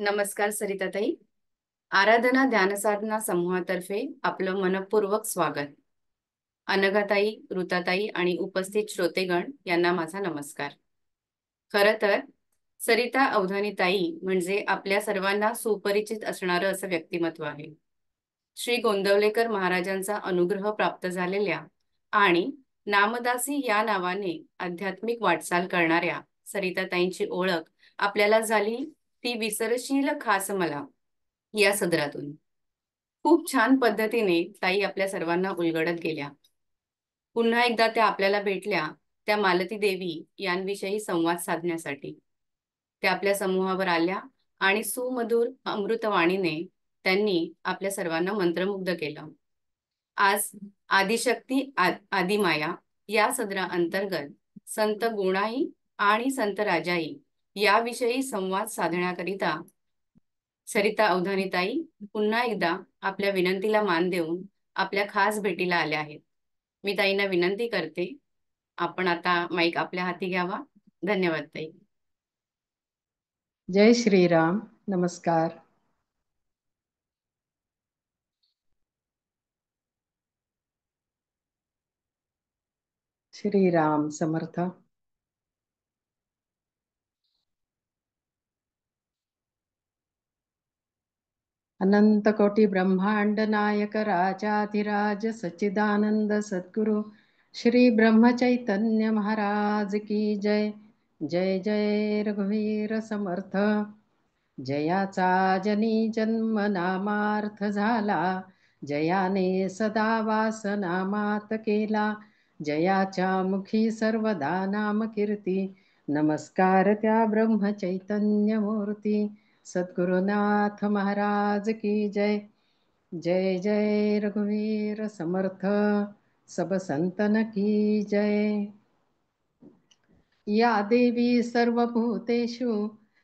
नमस्कार सरिताताई. आराधना ध्यानसाधना समूहातर्फे आपलं मनपूर्वक स्वागत. अनघाताई, ऋताताई आणि उपस्थित श्रोतेगण यांना माझा नमस्कार. खरं तर सरिता अवधानीताई म्हणजे आपल्या सर्वांना सुपरिचित असणारं असं व्यक्तिमत्व आहे. श्री गोंदवलेकर महाराजांचा अनुग्रह प्राप्त झालेल्या आणि नामदासी या नावाने आध्यात्मिक वाटचाल करणाऱ्या सरिताताईंची ओळख आपल्याला झाली ती विसरशील खास मला या सदरातून. खूप छान पद्धतीने ताई आपल्या सर्वांना उलगडत गेल्या. पुन्हा एकदा त्या आपल्याला भेटल्या त्या मालती देवी यांविषयी संवाद साधण्यासाठी. त्या आपल्या समूहावर आल्या आणि सुमधुर अमृतवाणीने त्यांनी आपल्या सर्वांना मंत्रमुग्ध केलं. आज आदिशक्ती आदिमाया या सदरा अंतर्गत संत गुणाई आणि संत राजाई याविषयी संवाद साधण्याकरिता सरिता अवधानीताई पुन्हा एकदा आपल्या विनंतीला मान देऊन आपल्या खास भेटीला आल्या आहेत. मी ताईंना विनंती करते, आपण आता माईक आपल्या हाती घ्यावा. धन्यवाद ताई. जय श्रीराम. नमस्कार. श्रीराम समर्थ. अनंत कोटी ब्रह्मांड नायक राजाधिराज सच्चिदानंद सद्गुरु श्री ब्रह्म चैतन्य महाराज की जय. जय जय रघुवीर समर्थ. जयाचा जनी जन्म नामार्थ झाला, जयाने सदा वास नामात केला, जयाच्या मुखी सर्वदा नाम कीर्ती, नमस्कार त्या ब्रह्म चैतन्य मूर्ती. सद्गुरुनाथ महाराज की जय. जय जय रघुवीर समर्थ. सब संतन की जय. या देवी सर्वभूतेषु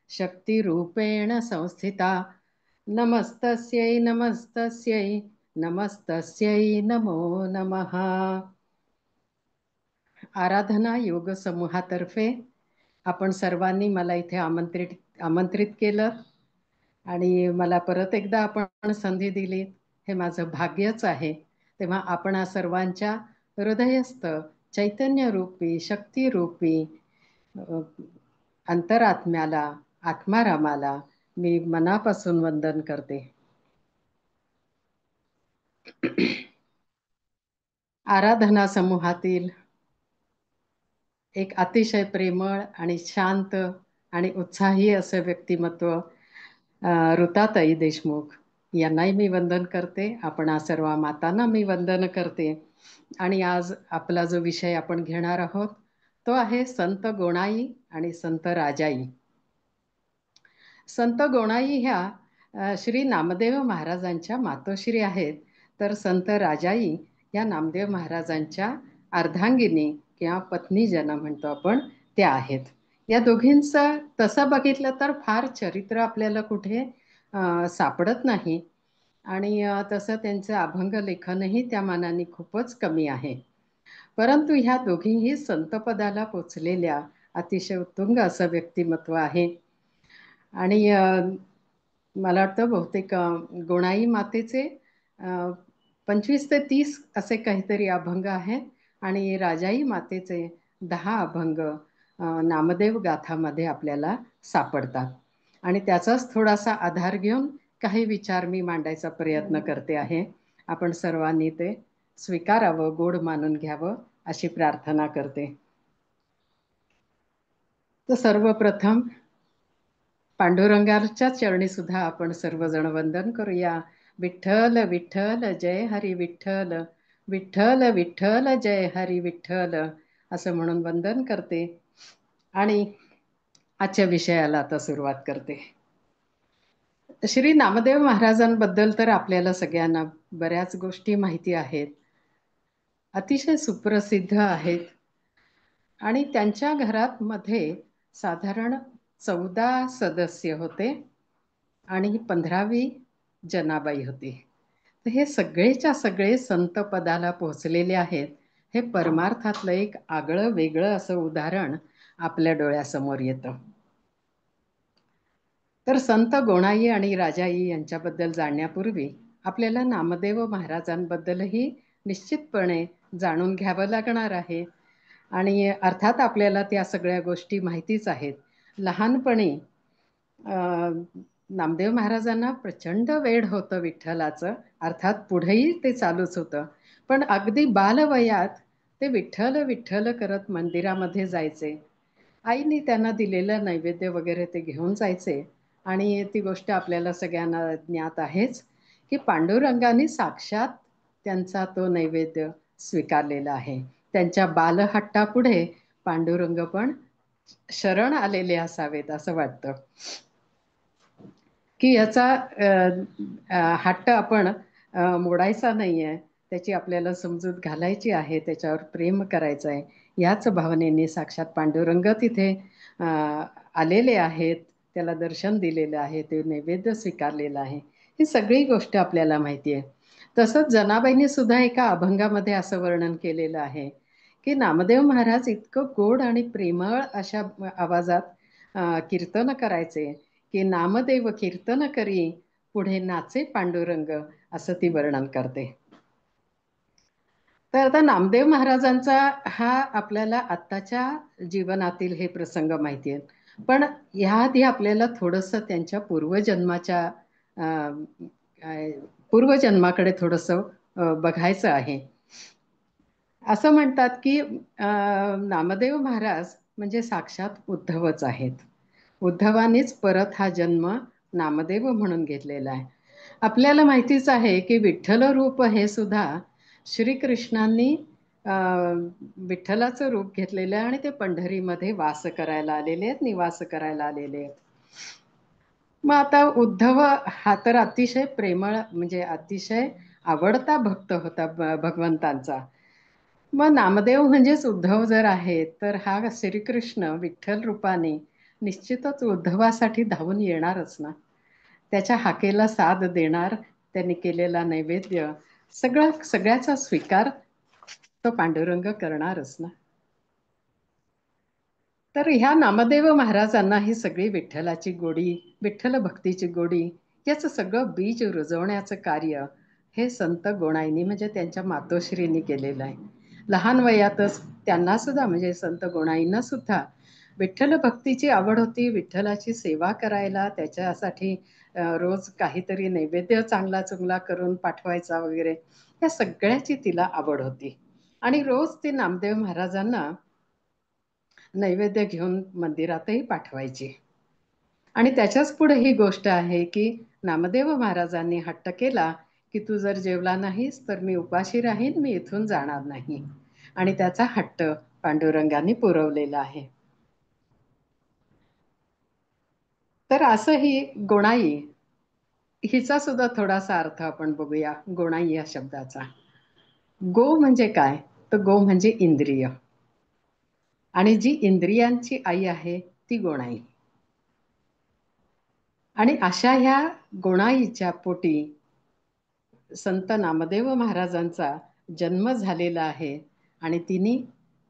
शक्तिरूपेण संस्थिता, नमस्तस्यै नमस्तस्यै नमस्तस्यै नमो नमः. आराधना योग समूहातर्फे आपण सर्वांनी मला इथे आमंत्रित केलं आणि मला परत एकदा आपण संधी दिली, हे माझं भाग्यच आहे. तेव्हा आपण सर्वांच्या हृदयस्थ चैतन्यरूपी शक्तिरूपी अंतरात्म्याला आत्मारामाला मी मनापासून वंदन करते. आराधना समूहातील एक अतिशय प्रेमळ आणि शांत आणि उत्साही असं व्यक्तिमत्व ऋताताई देशमुख यांनाही मी वंदन करते. आपण सर्व मातांना मी वंदन करते. आणि आज आपला जो विषय आपण घेणार आहोत तो आहे संत गोणाई आणि संत राजाई. संत गोणाई ह्या श्री नामदेव महाराजांच्या मातोश्री आहेत, तर संत राजाई या नामदेव महाराजांच्या अर्धांगिनी किंवा पत्नी ज्यांना म्हणतो आपण त्या आहेत. या दोघींचं तसं बघितलं तर फार चरित्र आपल्याला कुठे सापडत नाही आणि तसं त्यांचं अभंग लेखनही त्या मानाने खूपच कमी आहे. परंतु ह्या दोघीही संतपदाला पोचलेल्या अतिशय उत्तुंग असं व्यक्तिमत्व आहे. आणि मला वाटतं बहुतेक गोणाई मातेचे 25 ते 30 असे काहीतरी अभंग आहेत आणि राजाई मातेचे 10 अभंग नामदेव गाथामध्ये आपल्याला सापडतात. आणि त्याचाच थोडासा आधार घेऊन काही विचार मी मांडायचा प्रयत्न करते आहे. आपण सर्वांनी ते स्वीकारावं, गोड मानून घ्यावं अशी प्रार्थना करते. तर सर्वप्रथम पांडुरंगाच्या चरणी सुद्धा आपण सर्वजण वंदन करूया. विठ्ठल विठ्ठल जय हरी विठ्ठल, विठ्ठल विठ्ठल जय हरी विठ्ठल असं म्हणून वंदन करते. आणि आजच्या विषयाला आता सुरुवात करते. श्री नामदेव महाराजांबद्दल तर आपल्याला सगळ्यांना बऱ्याच गोष्टी माहिती आहेत, अतिशय सुप्रसिद्ध आहेत. आणि त्यांच्या घरात मध्ये साधारण 14 सदस्य होते आणि 15वी जनाबाई होती. तर हे सगळेच्या सगळे संत पदाला पोहोचलेले आहेत. हे परमार्थातलं एक आगळं वेगळं असं उदाहरण आपल्या डोळ्यासमोर येतं. तर संत गोणाई आणि राजाई यांच्याबद्दल जाणण्यापूर्वी आपल्याला नामदेव महाराजांबद्दलही निश्चितपणे जाणून घ्यावं लागणार आहे. आणि अर्थात आपल्याला त्या सगळ्या गोष्टी माहितीच आहेत. लहानपणी नामदेव महाराजांना प्रचंड वेड होतं विठ्ठलाचं. अर्थात पुढेही ते चालूच होतं. पण अगदी बालवयात ते विठ्ठल विठ्ठल करत मंदिरामध्ये जायचे. आईने त्यांना दिलेलं नैवेद्य वगैरे ते घेऊन जायचे. आणि ती गोष्ट आपल्याला सगळ्यांना ज्ञात आहेच की पांडुरंगाने साक्षात त्यांचा तो नैवेद्य स्वीकारलेला आहे. त्यांच्या बालहट्टापुढे पांडुरंग पण शरण आलेले असावेत असं वाटतं. की याचा हट्ट आपण मोडायचा नाही आहे, त्याची आपल्याला समजूत घालायची आहे, त्याच्यावर प्रेम करायचं आहे. याच भावनेने साक्षात पांडुरंग तिथे आलेले आहेत, त्याला दर्शन दिलेलं आहे, ते नैवेद्य स्वीकारलेलं आहे. ही सगळी गोष्ट आपल्याला माहिती आहे. तसंच जनाबाईंनी सुद्धा एका अभंगामध्ये असं वर्णन केलेलं आहे की नामदेव महाराज इतकं गोड आणि प्रेमळ अशा आवाजात कीर्तन करायचे की नामदेव कीर्तन करी पुढे नाचे पांडुरंग, असं ती वर्णन करते. तर आता नामदेव महाराजांचा हा आपल्याला आत्ताच्या जीवनातील हे प्रसंग माहिती आहेत. पण ह्याआधी आपल्याला थोडंसं त्यांच्या पूर्वजन्माच्या अं, पूर्वजन्माकडे थोडंसं बघायचं आहे. असं म्हणतात की नामदेव महाराज म्हणजे साक्षात उद्धवच आहेत. उद्धवानेच परत हा जन्म नामदेव म्हणून घेतलेला आहे. आपल्याला माहितीच आहे की विठ्ठल रूप हे सुद्धा श्रीकृष्णांनी विठ्ठलाचं रूप घेतलेलं आहे आणि ते पंढरीमध्ये वास करायला आलेले आहेत, निवास करायला आलेले आहेत. मग आता उद्धव हा तर अतिशय प्रेमळ म्हणजे अतिशय आवडता भक्त होता भगवंतांचा. मग नामदेव म्हणजेच उद्धव जर आहे, तर हा श्रीकृष्ण विठ्ठल रूपाने निश्चितच उद्धवासाठी धावून येणारच ना. त्याच्या हाकेला साथ देणार, त्यांनी केलेला नैवेद्य सगळ्याचा स्वीकार तो पांडुरंग करणारच ना. तर ह्या नामदेव महाराजांना ही सगळी विठ्ठलाची गोडी, विठ्ठल भक्तीची गोडी, याचं सगळं बीज रुजवण्याचं कार्य हे संत गोणाईनी म्हणजे त्यांच्या मातोश्रींनी केलेलं आहे. लहान वयातच त्यांना सुद्धा म्हणजे संत गोणाईंना सुद्धा विठ्ठल भक्तीची आवड होती. विठ्ठलाची सेवा करायला, त्याच्यासाठी रोज काहीतरी नैवेद्य चांगला चुंगला करून पाठवायचा वगैरे, या सगळ्याची तिला आवड होती. आणि रोज ती नामदेव महाराजांना नैवेद्य घेऊन मंदिरातही पाठवायची. आणि त्याच्याच पुढे ही गोष्ट आहे की नामदेव महाराजांनी हट्ट केला की तू जर जेवला नाहीस तर मी उपाशी राहीन, मी इथून जाणार नाही. आणि त्याचा हट्ट पांडुरंगाने पुरवलेला आहे. तर असं ही गोणाई, हिचा सुद्धा थोडासा अर्थ आपण बघूया गोणाई या शब्दाचा. गो म्हणजे काय? तर गो म्हणजे इंद्रिय. आणि जी इंद्रियांची आई आहे ती गोणाई. आणि अशा ह्या गोणाईच्या पोटी संत नामदेव महाराजांचा जन्म झालेला आहे. आणि तिने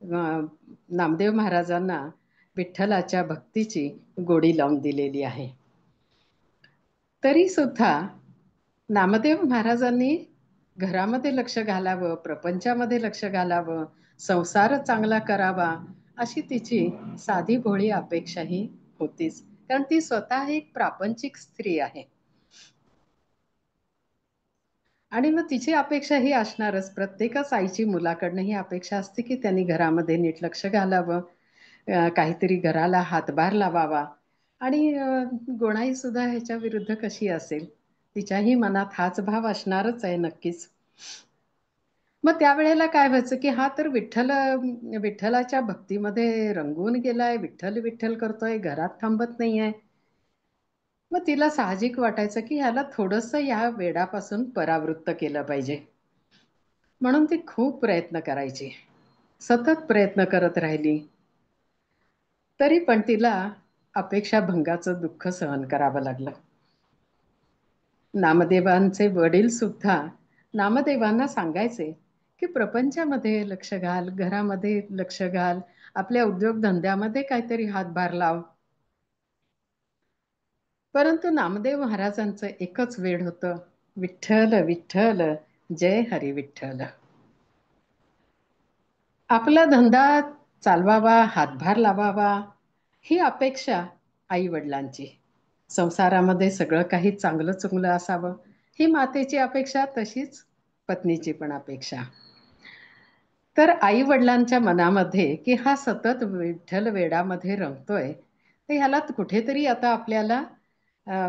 नामदेव महाराजांना विठ्ठलाच्या भक्तीची गोडी लावून दिलेली आहे. तरी सुद्धा नामदेव महाराजांनी घरामध्ये लक्ष घालावं, प्रपंचामध्ये लक्ष घालावं, संसार चांगला करावा, अशी तिची साधी भोळी अपेक्षाही होतीच. कारण ती स्वतः एक प्रापंचिक स्त्री आहे. आणि मग तिची अपेक्षा ही असणारच, प्रत्येकच आईची मुलाकडनं ही अपेक्षा असते की त्यांनी घरामध्ये नीट लक्ष घालावं, काहीतरी घराला हातभार लावावा. आणि गोणाई सुद्धा ह्याच्या विरुद्ध कशी असेल, तिच्याही मनात हाच भाव असणारच आहे नक्कीच. मग त्यावेळेला काय व्हायचं की हा तर विठ्ठलाच्या भक्तीमध्ये रंगून गेलाय, विठ्ठल विठ्ठल करतोय, घरात थांबत नाहीये. मग तिला साहजिक वाटायचं की ह्याला थोडंसं या वेडापासून परावृत्त केलं पाहिजे. म्हणून ती खूप प्रयत्न करायची, सतत प्रयत्न करत राहिली. तरी पण तिला अपेक्षा भंगाचं दुःख सहन करावं लागलं. नामदेवांचे वडील सुद्धा नामदेवांना सांगायचे की प्रपंचामध्ये लक्ष घाल, घरामध्ये लक्ष घाल, आपल्या उद्योगधंद्यामध्ये काहीतरी हातभार लाव. परंतु नामदेव महाराजांचं एकच वेड होतं, विठ्ठल विठ्ठल जय हरी विठ्ठल. आपला धंदा चालवावा, हातभार लावावा, ही अपेक्षा आई वडिलांची. संसारामध्ये सगळं काही चांगलं चुंगलं असावं, ही मातेची अपेक्षा, तशीच पत्नीची पण अपेक्षा. तर आई वडिलांच्या मनामध्ये की हा सतत विठ्ठल वेडामध्ये रमतोय, तर ह्याला कुठेतरी आता आपल्याला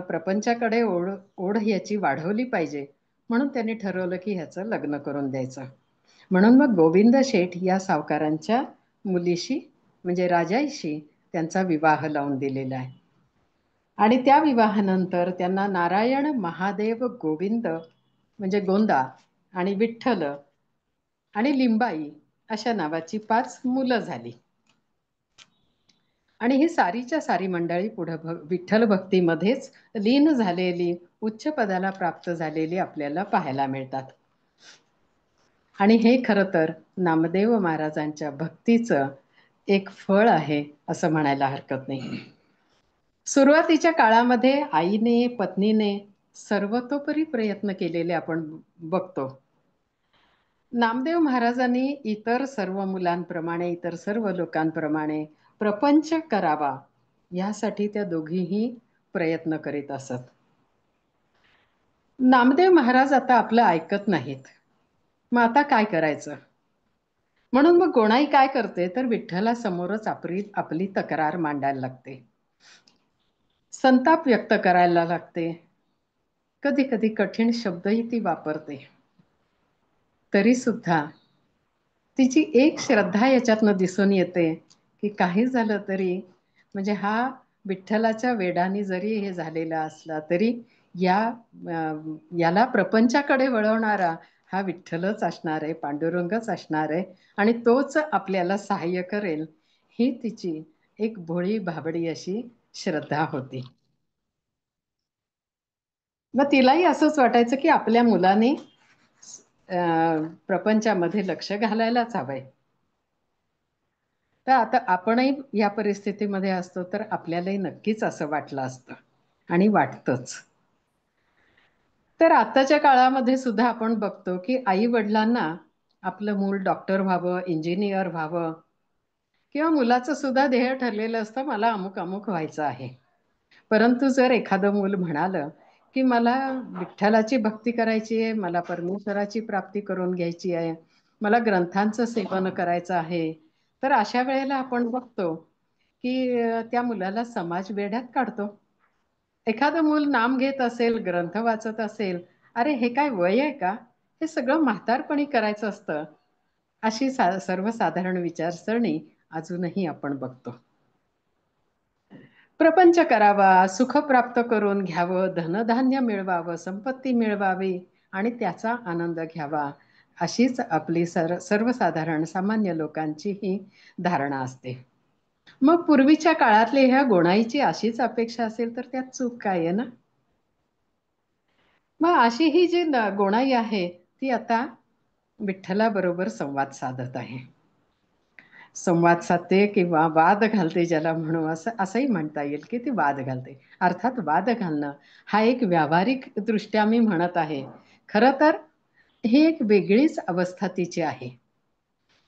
प्रपंचाकडे ओढ ह्याची वाढवली पाहिजे. म्हणून त्यांनी ठरवलं की ह्याचं लग्न करून द्यायचं. म्हणून मग गोविंद शेठ या सावकारांच्या मुलीशी म्हणजे राजाईशी त्यांचा विवाह लावून दिलेला आहे. आणि त्या विवाहानंतर त्यांना नारायण, महादेव, गोविंद म्हणजे गोंदा आणि विठ्ठल आणि लिंबाई अशा नावाची 5 मुलं झाली. आणि ही सारीच्या सारी मंडळी पुढं विठ्ठल भक्तीमध्येच लीन झालेली, उच्च पदाला प्राप्त झालेली आपल्याला पाहायला मिळतात. आणि हे खरं तर नामदेव महाराजांच्या भक्तीचं एक फळ आहे असं म्हणायला हरकत नाही. सुरुवातीच्या काळामध्ये आईने, पत्नीने सर्वतोपरी प्रयत्न केलेले आपण बघतो. नामदेव महाराजांनी इतर सर्व मुलांप्रमाणे, इतर सर्व लोकांप्रमाणे प्रपंच करावा यासाठी त्या दोघीही प्रयत्न करीत असत. नामदेव महाराज आता आपलं ऐकत नाहीत. मग आता काय करायचं? म्हणून मग गोणाई काय करते, तर विठ्ठलासमोरच आपली तक्रार मांडायला लागते. संताप व्यक्त करायला लागते. कधी कधी कठीण शब्दही ती वापरते. तरी सुद्धा तिची एक श्रद्धा याच्यातनं दिसून येते की काही झालं तरी म्हणजे हा विठ्ठलाच्या वेडाने जरी हे झालेला असला तरी याला प्रपंचाकडे वळवणारा हा विठ्ठलच असणार आहे, पांडुरंगच असणार आहे आणि तोच आपल्याला सहाय्य करेल, ही तिची एक भोळी भाबडी अशी श्रद्धा होती. मग तिलाही असंच वाटायचं की आपल्या मुलाने प्रपंचामध्ये लक्ष घालायलाच हवंय. तर आता आपणही या परिस्थितीमध्ये असतो तर आपल्यालाही नक्कीच असं वाटलं असतं आणि वाटतंच. तर आताच्या काळामध्ये सुद्धा आपण बघतो की आई वडिलांना आपलं मूल डॉक्टर व्हावं, इंजिनियर व्हावं किंवा मुलाचं सुद्धा ध्येय ठरलेलं असतं, मला अमुक अमुक व्हायचं आहे. परंतु जर एखादं मूल म्हणालं की मला विठ्ठलाची भक्ती करायची आहे, मला परमेश्वराची प्राप्ती करून घ्यायची आहे, मला ग्रंथांचं सेवन करायचं आहे, तर अशा वेळेला आपण बघतो की त्या मुलाला समाज वेड्यात काढतो. एखादं मूल नाम घेत असेल, ग्रंथ वाचत असेल, अरे हे काय वय आहे का, हे सगळं म्हातारपणी करायचं असतं, अशी सर्वसाधारण विचारसरणी अजूनही आपण बघतो. प्रपंच करावा, सुख प्राप्त करून घ्यावं, धनधान्य मिळवावं, संपत्ती मिळवावी आणि त्याचा आनंद घ्यावा, अशीच आपली सर्वसाधारण सामान्य लोकांची ही धारणा असते. मग पूर्वीच्या काळातले ह्या गोणाईची अशीच अपेक्षा असेल तर त्यात चूक काय आहे ना? मग अशी ही जी गोणाई आहे ती आता विठ्ठलाबरोबर संवाद साधत आहे. संवाद साधते किंवा वाद घालते ज्याला म्हणू, असंही म्हणता येईल की ती वाद घालते. अर्थात वाद घालणं हा एक व्यावहारिक दृष्ट्या मी म्हणत आहे. खरं तर ही एक वेगळीच अवस्था तिची आहे.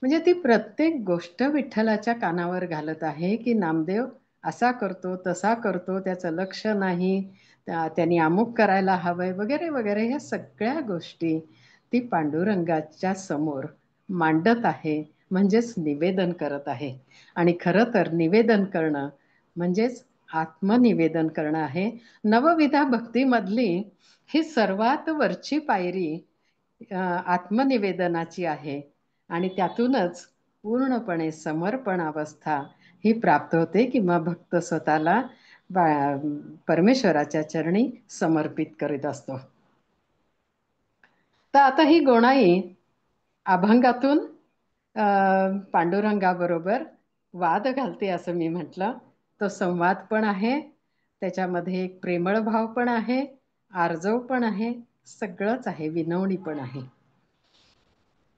म्हणजे ती प्रत्येक गोष्ट विठ्ठलाच्या कानावर घालत आहे की नामदेव असा करतो, तसा करतो, त्याचं लक्ष नाही, त्यांनी अमुक करायला हवंय वगैरे वगैरे, ह्या सगळ्या गोष्टी ती पांडुरंगाच्या समोर मांडत आहे, म्हणजेच निवेदन करत आहे. आणि खरं तर निवेदन करणं म्हणजेच आत्मनिवेदन करणं आहे. नवविधा भक्तीमधली ही सर्वात वरची पायरी आत्मनिवेदनाची आहे आणि त्यातूनच पूर्णपणे समर्पण अवस्था ही प्राप्त होते किंवा भक्त स्वतःला परमेश्वराच्या चरणी समर्पित करीत असतो. तर आता ही गोणाई अभंगातून पांडुरंगाबरोबर वाद घालते असं मी म्हटलं. तो संवाद पण आहे, त्याच्यामध्ये एक प्रेमळ भाव पण आहे, आर्जव पण आहे, सगळंच आहे, विनवणी पण आहे.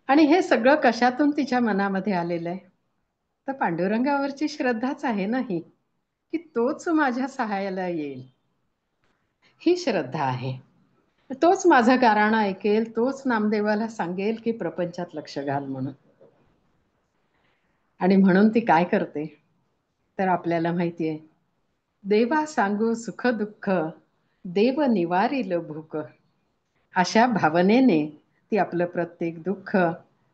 आणि हे सगळं कशातून तिच्या मनामध्ये आलेलं आहे, तर पांडुरंगावरची श्रद्धाच आहे ना ही, की तोच माझ्या सहाय्याला येईल. ही श्रद्धा आहे. तोच माझं गाऱ्हाणं ऐकेल, तोच नामदेवाला सांगेल की प्रपंचात लक्ष घाल म्हणून. आणि म्हणून ती काय करते तर आपल्याला माहिती आहे, देवा सांगू सुख दुःख, देव निवारील भूक. अशा भावनेने ती आपलं प्रत्येक दुःख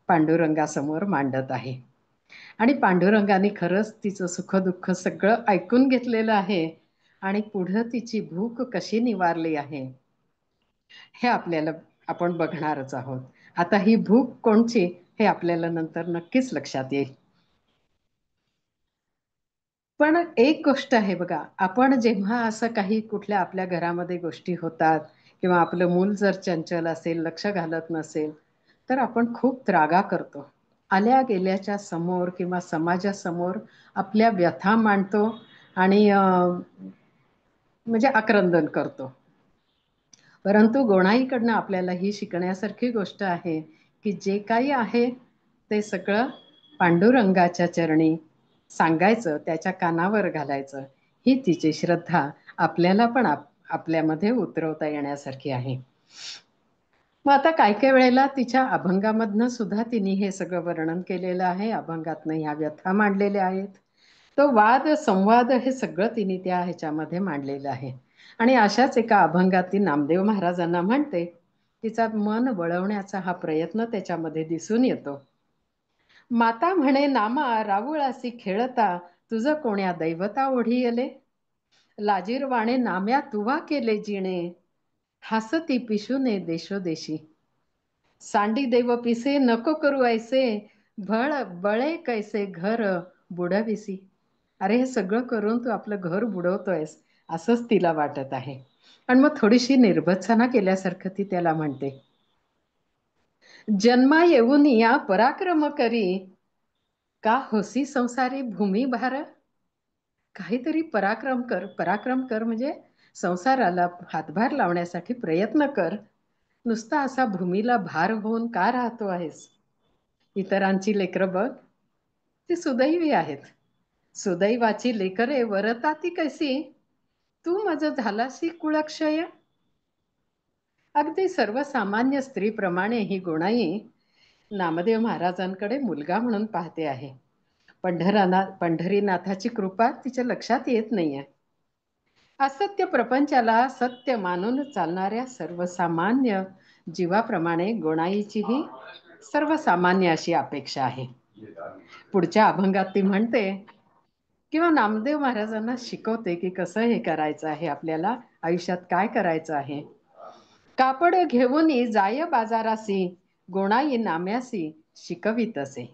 पांडुरंगासमोर मांडत आहे. आणि पांडुरंगाने खरंच तिचं सुख दुःख सगळं ऐकून घेतलेलं आहे आणि पुढं तिची भूक कशी निवारली आहे हे आपल्याला आपण बघणारच आहोत. आता ही भूक कोणची हे आपल्याला नंतर नक्कीच लक्षात येईल. पण एक गोष्ट आहे बघा, आपण जेव्हा असं काही कुठल्या आपल्या घरामध्ये गोष्टी होतात किंवा आपलं मूल जर चंचल असेल, लक्ष घालत नसेल, तर आपण खूप त्रागा करतो. आल्या गेल्याच्या समोर किंवा समाजासमोर आपल्या व्यथा मांडतो आणि म्हणजे आक्रंदन करतो. परंतु गोणाईकडनं आपल्याला ही शिकण्यासारखी गोष्ट आहे की जे काही आहे ते सगळं पांडुरंगाच्या चरणी सांगायचं, त्याच्या कानावर घालायचं. ही तिची श्रद्धा आपल्याला पण आपल्यामध्ये उतरवता येण्यासारखी आहे. मग आता काय काय वेळेला तिच्या अभंगामधनं सुद्धा तिने हे सगळं वर्णन केलेलं आहे. अभंगातनं ह्या व्यथा मांडलेल्या आहेत. तो वाद संवाद हे सगळं तिने त्या ह्याच्यामध्ये मांडलेलं आहे. आणि अशाच एका अभंगात ती नामदेव महाराजांना म्हणते, तिचा मन वळवण्याचा हा प्रयत्न त्याच्यामध्ये दिसून येतो. माता म्हणे नामा रावुळासी खेळता, तुझं कोण्या दैवता ओढियले. लाजीरवाणे नाम्या तुवा केले जिणे, हसती पिशुने देशोदेशी. सांडी देव पिसे नको करू ऐसे, बळे कैसे घर बुडविसी. अरे हे सगळं करून तू आपलं घर बुडवतोयस असंच तिला वाटत आहे. आणि मग थोडीशी निर्भत्सना केल्यासारखं ती त्याला म्हणते, जन्मा येऊन या पराक्रम करी, का होसी संसारी भूमी भार. काहीतरी पराक्रम कर. पराक्रम कर म्हणजे संसाराला हातभार लावण्यासाठी प्रयत्न कर. नुसता असा भूमीला भार होऊन का राहतो आहेस. इतरांची लेकरं बघ, ती सुदैवी आहेत. सुदैवाची लेकरे वरता ती कशी, तू मज झालासी कुळक्षय. अगदी सर्वसामान्य स्त्रीप्रमाणे ही गोणाई नामदेव महाराजांकडे मुलगा म्हणून पाहते आहे. पंढरीनाथाची कृपा तिच्या लक्षात येत नाहीये. असत्य प्रपंचाला सत्य मानून चालणाऱ्या सर्वसामान्य जीवाप्रमाणे गोणाईचीही सर्वसामान्य अशी अपेक्षा आहे. पुढच्या अभंगात ती म्हणते किंवा नामदेव महाराजांना शिकवते की कसं हे करायचं आहे, आपल्याला आयुष्यात काय करायचं आहे. कापड घेऊन जाय बाजारासी, गोणाई नाम्यासी शिकवित असे.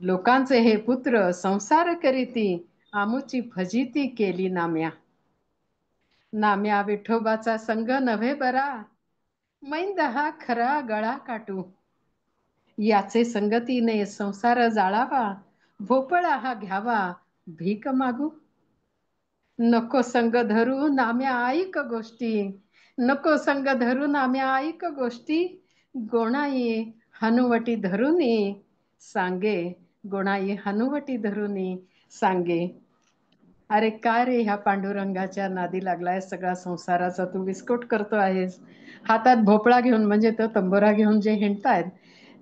लोकांचे हे पुत्र संसार करीती, आमुची फजिती केली नाम्या. नाम्या विठोबाचा संग नव्हे बरा, मैंद हा खरा गळा काटू. याचे संगतीने संसार जाळावा, भोपळा हा घ्यावा भीक मागू. नको संग धरू नाम्या ऐक गोष्टी, नको संग धरू नाम्या ऐक गोष्टी. गोणाई हनुवटी धरुनी सांगे, गोणाई हनुवटी धरुनी सांगे. अरे काय रे ह्या पांडुरंगाच्या नादी लागलाय, सगळा संसाराचा तू विस्कट करतो आहेस. हातात भोपळा घेऊन म्हणजे तो तंबोरा घेऊन जे हिंडतायत,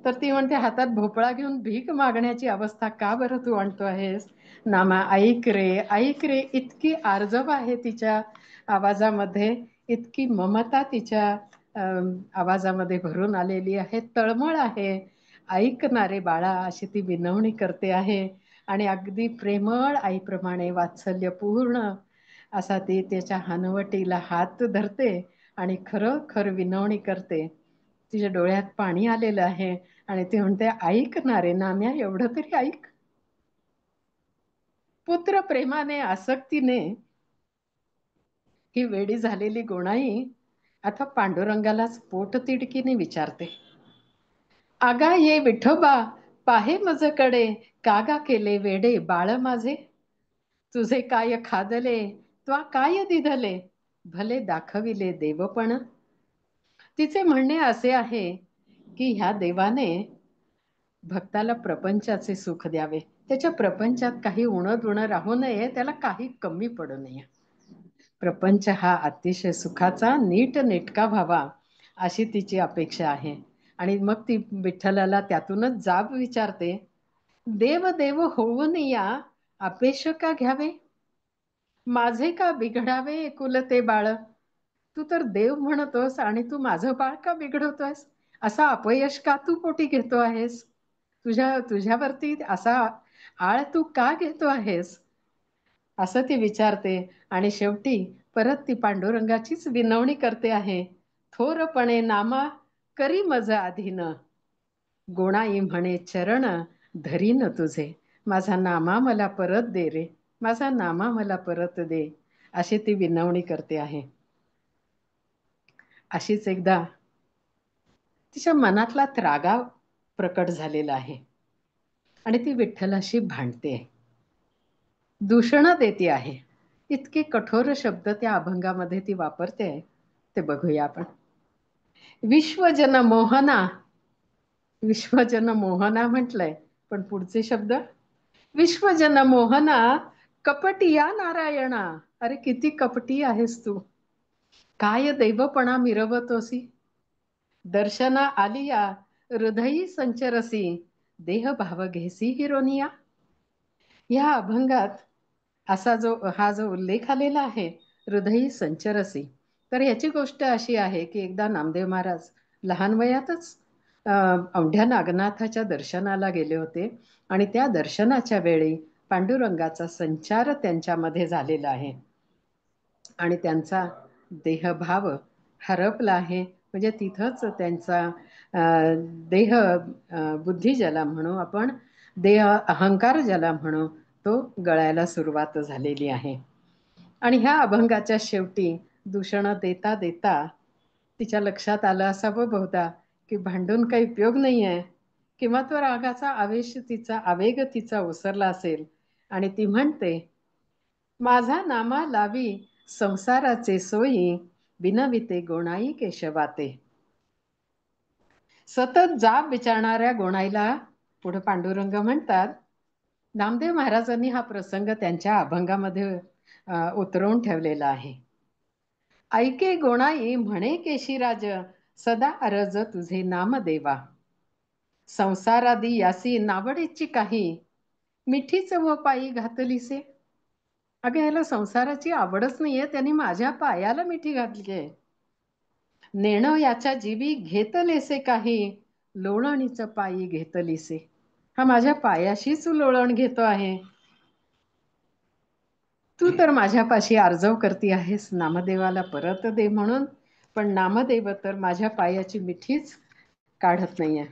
तर ती म्हणते हातात भोपळा घेऊन भीक मागण्याची अवस्था का बरं तू आणतो आहेस. नामा ऐक रे ऐक रे. इतकी आर्जव आहे तिच्या आवाजामध्ये, इतकी ममता तिच्या आवाजामध्ये भरून आलेली आहे, तळमळ आहे. ऐकणारे बाळा अशी ती विनवणी करते आहे. आणि अगदी प्रेमळ आईप्रमाणे वात्सल्यपूर्ण असा ती त्याच्या हनवटीला हात धरते आणि खरोखर विनवणी करते. तिच्या डोळ्यात पाणी आलेलं आहे आणि ती म्हणते, ऐकणारे नाम्या एवढं तरी ऐक. पुत्र प्रेमाने आसक्तीने ही वेडी झालेली गोणाई आता पांडुरंगालाच पोटतिडकीने विचारते, आगा ये विठोबा पाहे मजकडे, कागा केले वेडे बाळ माझे. तुझे काय खादले त्वा काय दिधले, भले दाखविले देवपण. तिचे म्हणणे असे आहे की ह्या देवाने भक्ताला प्रपंचाचे सुख द्यावे, त्याच्या प्रपंचात काही उणं दुणं राहू नये, त्याला काही कमी पडू नये. प्रपंच हा अतिशय सुखाचा नीट नेटका व्हावा अशी तिची अपेक्षा आहे. आणि मग ती विठ्ठलाला त्यातूनच जाब विचारते, देव देव होऊन या अपेश का घ्यावे, माझे का बिघडावे एकुलते बाळ. तू तर देव म्हणतोस आणि तू माझं बाळ का बिघडवतोयस, असा अपयश का तू पोटी घेतो आहेस, तुझ्यावरती असा आळ तू का घेतो आहेस, असं ती विचारते. आणि शेवटी परत ती पांडुरंगाचीच विनवणी करते आहे. थोरपणे नामा करी मज अधीन, गोणाई म्हणे चरण धरीन तुझे, माझा नामा मला परत दे रे, माझा नामा मला परत दे, अशी ती विनवणी करते आहे. अशीच एकदा तिच्या मनातला त्रागा प्रकट झालेला आहे आणि ती विठ्ठलाशी भांडते, दूषणं देते आहे. इतके कठोर शब्द त्या अभंगामध्ये ती वापरते, ते बघूया आपण. विश्वजन मोहना, विश्वजन मोहना म्हटलंय, पण पुढचे शब्द, विश्वजन मोहना कपटिया नारायणा. अरे किती कपटी आहेस तू, काय दैवपणा मिरवतोसी, दर्शना आलिया हृदयी संचरसी, देह भाव घेसी हिरोनिया. या अभंगात हा जो उल्लेख आलेला आहे, हृदयी संचरसी, तर याची गोष्ट अशी आहे की एकदा नामदेव महाराज लहान वयातच औंढ्या नागनाथाच्या दर्शनाला गेले होते आणि त्या दर्शनाच्या वेळी पांडुरंगाचा संचार त्यांच्यामध्ये झालेला आहे आणि त्यांचा देहभाव हरपला आहे. म्हणजे तिथंच त्यांचा देह बुद्धी ज्याला म्हणू आपण, देह अहंकार ज्याला म्हणू, तो गळायला सुरुवात झालेली आहे. आणि ह्या अभंगाच्या शेवटी दूषणं देता देता तिच्या लक्षात आलं असावं बहुधा की भांडून काही उपयोग नाही आहे, किंवा तो रागाचा आवेग तिचा ओसरला असेल. आणि ती म्हणते, माझा नामा लावी संसाराचे सोयी, बिनविते गोणाई केशवाते. सतत जाब विचारणाऱ्या गोणाईला पुढे पांडुरंग म्हणतात, नामदेव महाराजांनी हा प्रसंग त्यांच्या अभंगामध्ये उतरवून ठेवलेला आहे. ऐके गोणाई म्हणे केशीराज, सदा अरज तुझे नाम देवा, संसारादी यासी नावडीची काही, मिठीच व पायी घातलीसे. अगं ह्याला संसाराची आवडच नाहीये, त्यांनी माझ्या पायाला मिठी घातली आहे. नेणं याच्या जीवी घेतलेसे काही, लोळणीच पायी घेतलीसे. हा माझ्या पायाशीच लोळण घेतो आहे. तू तर माझ्यापाशी आर्जव करती आहेस नामदेवाला परत दे म्हणून, पण नामदेव तर माझ्या पायाची मिठीच काढत नाहीये.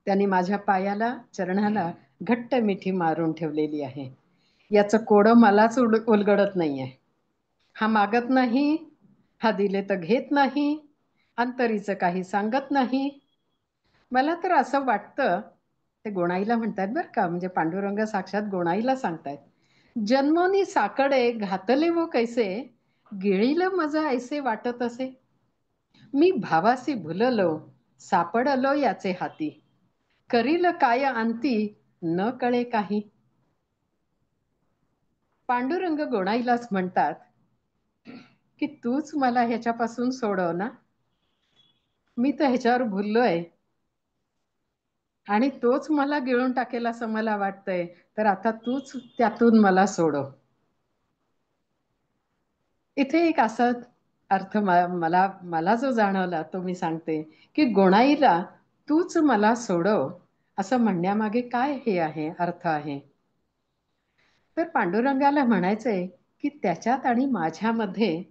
त्यांनी माझ्या पायाला, चरणाला घट्ट मिठी मारून ठेवलेली आहे. याचं कोडं मलाच उलगडत नाहीये. हा मागत नाही, हा दिले तर घेत नाही, अंतरीचं काही सांगत नाही. मला तर असं वाटतं, ते गोणाईला म्हणतात बरं का, म्हणजे पांडुरंग साक्षात गोणाईला सांगतायत, जन्मोनी साकडे घातले वो कैसे, गिळील मज ऐसे वाटत असे. मी भावासी भुललो, सापडलो याचे हाती, करील काय अंती न कळे काही. पांडुरंग गोणाईलाच म्हणतात की तूच मला ह्याच्यापासून सोडव ना, मी तर ह्याच्यावर भुललोय आणि तोच मला गिळून टाकेल असं मला वाटतंय, तर आता तूच त्यातून मला सोडव. इथे एक असा अर्थ मला जो जाणवला तो मी सांगते, की गोणाईला तूच मला सोडव असं म्हणण्यामागे काय हे आहे, अर्थ आहे. तर पांडुरंगाला म्हणायचंय की त्याच्यात आणि माझ्यामध्ये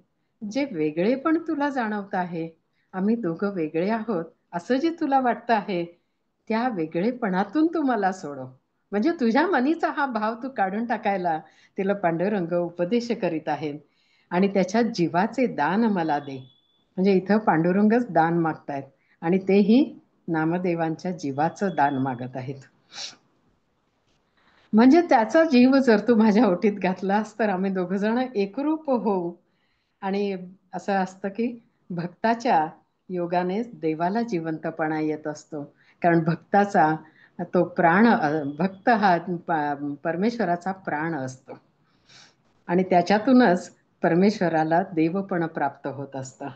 जे वेगळेपण तुला जाणवत आहे, आम्ही दोघं वेगळे आहोत असं जे तुला वाटतं आहे, त्या वेगळेपणातून तू मला सोडव. म्हणजे तुझ्या मनीचा हा भाव तू काढून टाकायला तिला पांडुरंग उपदेश करीत आहेत. आणि त्याच्या जीवाचे दान मला दे. म्हणजे इथं पांडुरंगच दान मागतायत आणि तेही नामदेवांच्या जीवाचं दान मागत आहेत. म्हणजे त्याचा जीव जर तू माझ्या ओटीत घातलास तर आम्ही दोघ जण एकरूप होऊ. आणि असं असतं की भक्ताच्या योगाने देवाला जिवंतपणा येत असतो, कारण भक्ताचा तो प्राण, भक्त हा परमेश्वराचा प्राण असतो आणि त्याच्यातूनच परमेश्वराला देवपण प्राप्त होत असतं.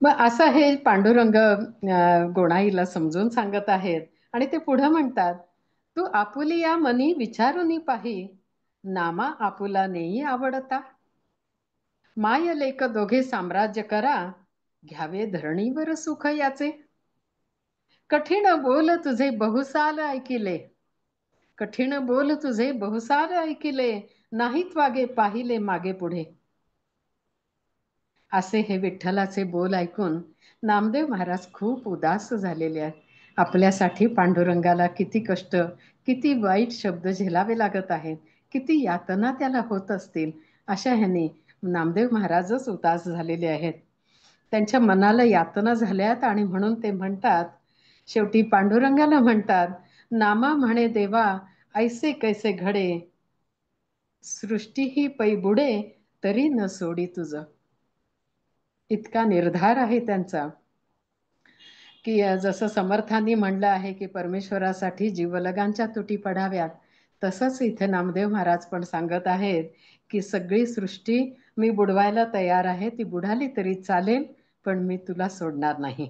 मग असं हे पांडुरंग गोणाईला समजून सांगत आहेत आणि ते पुढे म्हणतात, तू आपुली या मनी विचारुनी पाही, नामा आपुला नेई आवडता. माय लेक दोघे साम्राज्य करा, घ्यावे धरणीवर सुख याचे. कठीण बोल तुझे बहुसाल ऐकिले, कठीण बोल तुझे बहुसाल ऐकिले, नाहीत वागे पाहिले मागे पुढे. असे हे विठ्ठलाचे बोल ऐकून नामदेव महाराज खूप उदास झालेले आहेत. आपल्यासाठी पांडुरंगाला किती कष्ट, किती वाईट शब्द झेलावे लागत आहेत, किती यातना त्याला होत असतील, अशा ह्याने नामदेव महाराजच उदास झालेले आहेत. त्यांच्या मनाला यातना झाल्यात आणि म्हणून ते म्हणतात, शेवटी पांडुरंगाला म्हणतात, नामा म्हणे देवा ऐसे कैसे घडे, सृष्टी ही पै बुडे तरी न सोडी तुझं. इतका निर्धार आहे त्यांचा की जसं समर्थांनी म्हणलं आहे की परमेश्वरासाठी जीवलगांच्या तुटी पडाव्यात, तसंच इथे नामदेव महाराज पण सांगत आहेत की सगळी सृष्टी मी बुडवायला तयार आहे, ती बुडाली तरी चालेल, पण मी तुला सोडणार नाही.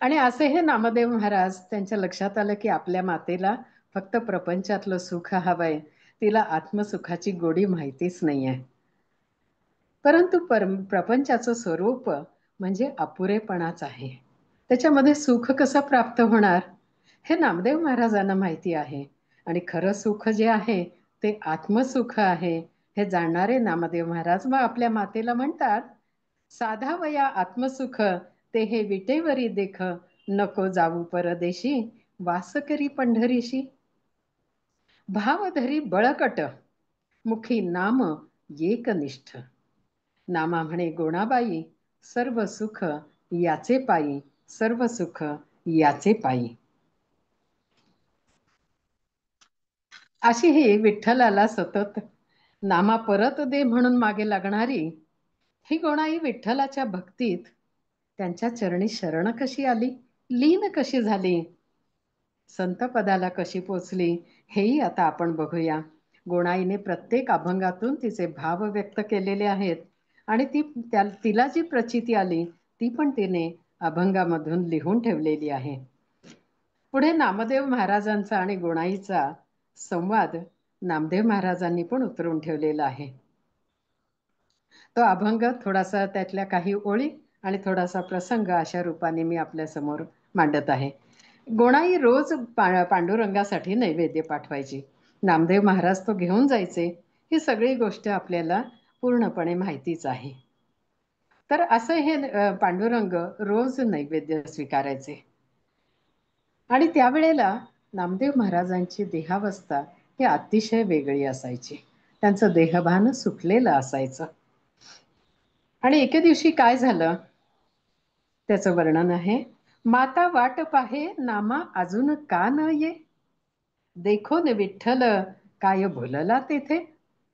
आणि असे हे नामदेव महाराज त्यांच्या लक्षात आलं की आपल्या मातेला फक्त प्रपंचातलं सुख हवंय, तिला आत्मसुखाची गोडी माहितीच नाही आहे. परंतु प्रपंचाचं स्वरूप म्हणजे अपुरेपणाच आहे. त्याच्यामध्ये सुख कसं प्राप्त होणार हे नामदेव महाराजांना माहिती आहे. आणि खरं सुख जे आहे ते आत्मसुख आहे हे जाणणारे नामदेव महाराज मग आपल्या मातेला म्हणतात, साधा वया आत्मसुख ते हे विटेवरी देख, नको जाऊ परदेशी वास करी पंढरीशी. भावधरी बळकट मुखी नाम एकनिष्ठ, नामा म्हणे गोणाबाई सर्व सुख याचे पायी, सर्व सुख याचे पायी. अशी ही विठ्ठलाला सतत नामा परत दे म्हणून मागे लागणारी ही गोणाई विठ्ठलाच्या भक्तीत त्यांच्या चरणी शरण कशी आली, लीन कशी झाली, संत पदाला कशी पोचली, हेही आता आपण बघूया. गोणाईने प्रत्येक अभंगातून तिचे भाव व्यक्त केलेले आहेत आणि तिला जी प्रचिती आली ती पण तिने अभंगामधून लिहून ठेवलेली आहे. पुढे नामदेव महाराजांचा आणि गोणाईचा संवाद नामदेव महाराजांनी पण उतरवून ठेवलेला आहे. तो अभंग थोडासा त्यातल्या काही ओळी आणि थोडासा प्रसंग अशा रूपाने मी आपल्या समोर मांडत आहे. गोणाई रोज पांडुरंगासाठी नैवेद्य पाठवायची, नामदेव महाराज तो घेऊन जायचे. ही सगळी गोष्ट आपल्याला पूर्णपणे माहितीच आहे. तर असं हे पांडुरंग रोज नैवेद्य स्वीकारायचे. आणि त्यावेळेला नामदेव महाराजांची देहावस्था ही अतिशय वेगळी असायची. त्यांचं देहभान सुटलेलं असायचं. आणि एके दिवशी काय झालं त्याचं वर्णन आहे. माता वाट पाहे नामा अजून का न ये, देखो न विठ्ठल काय भुलला तेथे.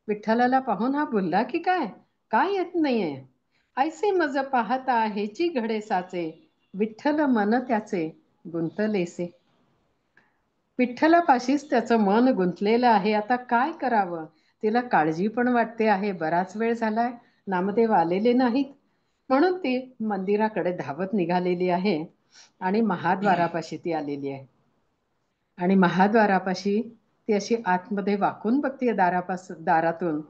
विठ्ठलाला पाहून हा भुलला की काय येत नाहीये. ऐसे मज पाहता हेची घडे साचे, विठ्ठल मन त्याचे गुंतलेसे. विठ्ठलापाशीच त्याचं मन गुंतलेलं आहे. आता काय करावं, तिला काळजी पण वाटते आहे. बराच वेळ झालाय नामदेव आलेले नाहीत, म्हणून ती मंदिराकडे धावत निघालेली आहे आणि महाद्वारापाशी ती आलेली आहे. आणि महाद्वारापाशी ती अशी आतमध्ये वाकून बघते दारातून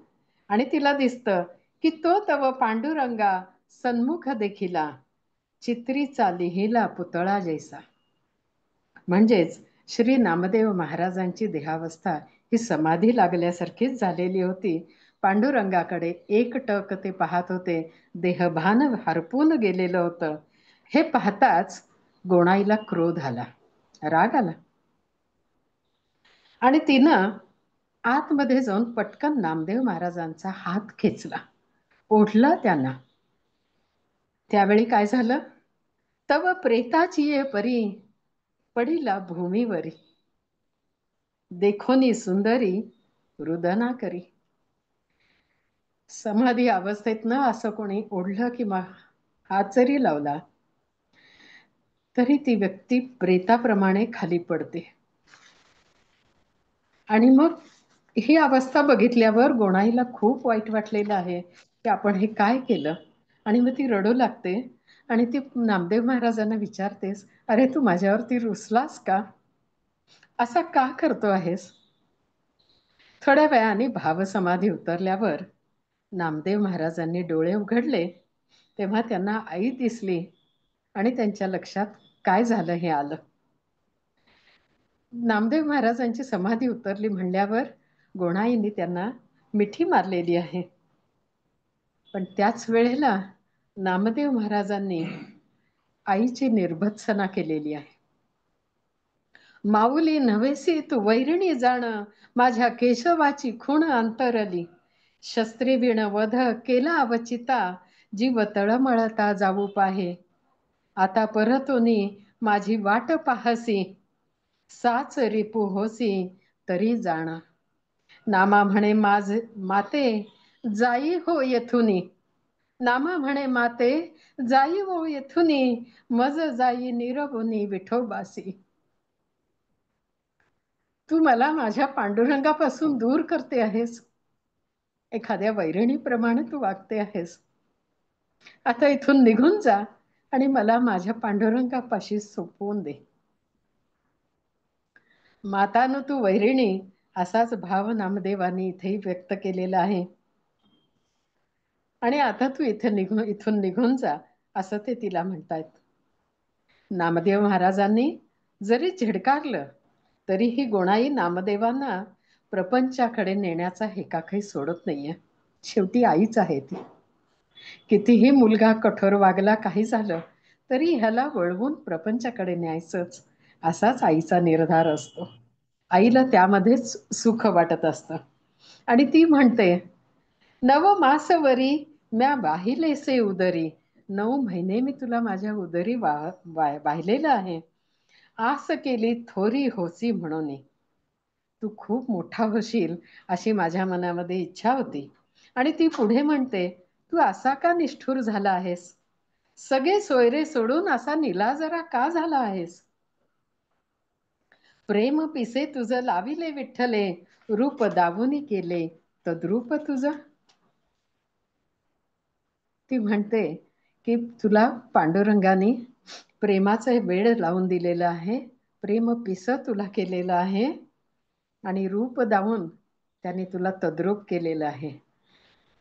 आणि तिला दिसतं की तो तव पांडुरंगा सन्मुख देखिला, चित्रीचा लिहिला पुतळा जैसा. म्हणजेच श्री नामदेव महाराजांची देहावस्था ही समाधी लागल्यासारखीच झालेली होती. पांडुरंगाकडे एकटक ते पाहत होते. देहभान हरपून गेलेलं होतं. हे पाहताच गोणाईला क्रोध आला, राग आला आणि तिनं आतमध्ये जाऊन पटकन नामदेव महाराजांचा हात खेचला, ओढला त्यांना. त्यावेळी काय झालं, तव प्रेताची ये परी पडिला भूमीवरी, देखोनी सुंदरी रुदना करी. समाधी अवस्थेत न असं कोणी ओढलं किंवा हात जरी लावला तरी ती व्यक्ती प्रेताप्रमाणे खाली पडते. आणि मग ही अवस्था बघितल्यावर गोणाईला खूप वाईट वाटलेलं आहे की आपण हे काय केलं. आणि मग ती रडू लागते आणि ती नामदेव महाराजांना विचारतेस, अरे तू माझ्यावरती रुसलास का? असा का करतो आहेस? थोड्या वेळाने भावसमाधी उतरल्यावर नामदेव महाराजांनी डोळे उघडले तेव्हा त्यांना आई दिसली आणि त्यांच्या लक्षात काय झालं हे आलं. नामदेव महाराजांची समाधी उतरली म्हणल्यावर गोणाईंनी त्यांना मिठी मारलेली आहे. पण त्याच वेळेला नामदेव महाराजांनी आईची निर्भत्सना केलेली आहे. माऊली नव्हेसी तू वैरिणी जाण, माझ्या केशवाची खूण अंतरली. शस्त्री विण वध केला अवचिता, जीव तळमळता जाऊ पाहे. आता परतोनी माझी वाट पाहसी, साच रिपू होसी तरी जाण. नामा म्हणे माझ माते जाई हो येथुनी, नामा म्हणे माते जाई हो येथुनी, मज जाई निरवुनी विठोबासी. तू मला माझ्या पांडुरंगापासून दूर करते आहेस. एखाद्या वैरणीप्रमाणे तू वागते आहेस. आता इथून निघून जा आणि मला माझ्या पांडुरंगापाशी सोपवून दे. मातानो तू वैरिणी, असाच भाव नामदेवानी इथेही व्यक्त केलेला आहे. आणि आता तू इथून निघून जा असं ते तिला म्हणतायत. नामदेव महाराजांनी जरी झिडकारलं तरीही गोणाई नामदेवांना प्रपंचाकडे नेण्याचा हेका काही सोडत नाहीये. शेवटी आईच आहे ती. कितीही मुलगा कठोर वागला, काही झालं तरी ह्याला वळवून प्रपंचाकडे न्यायचंच, असाच आईचा निर्धार असतो. आईला त्यामध्येच सुख वाटत असतं. आणि ती म्हणते, नव मासवरी म्या वाहिलेसे उदरी. 9 महिने मी तुला माझ्या उदरी वाहिलेलं आहे. आस केली थोरी होसी म्हणून. तू खूप मोठा होशील अशी माझ्या मनामध्ये इच्छा होती. आणि ती पुढे म्हणते, तू असा का निष्ठुर झाला आहेस? सगळे सोयरे सोडून असा निलाजरा का झाला आहेस? प्रेम पिसे तुझं लाविले विठ्ठले, रूप दावुनी केले तद्रूप तुझं. ती म्हणते की तुला पांडुरंगाने प्रेमाचं वेळ लावून दिलेलं आहे, प्रेम पिस तुला केलेलं आहे आणि रूप दावून त्याने तुला तद्रूप केलेलं आहे.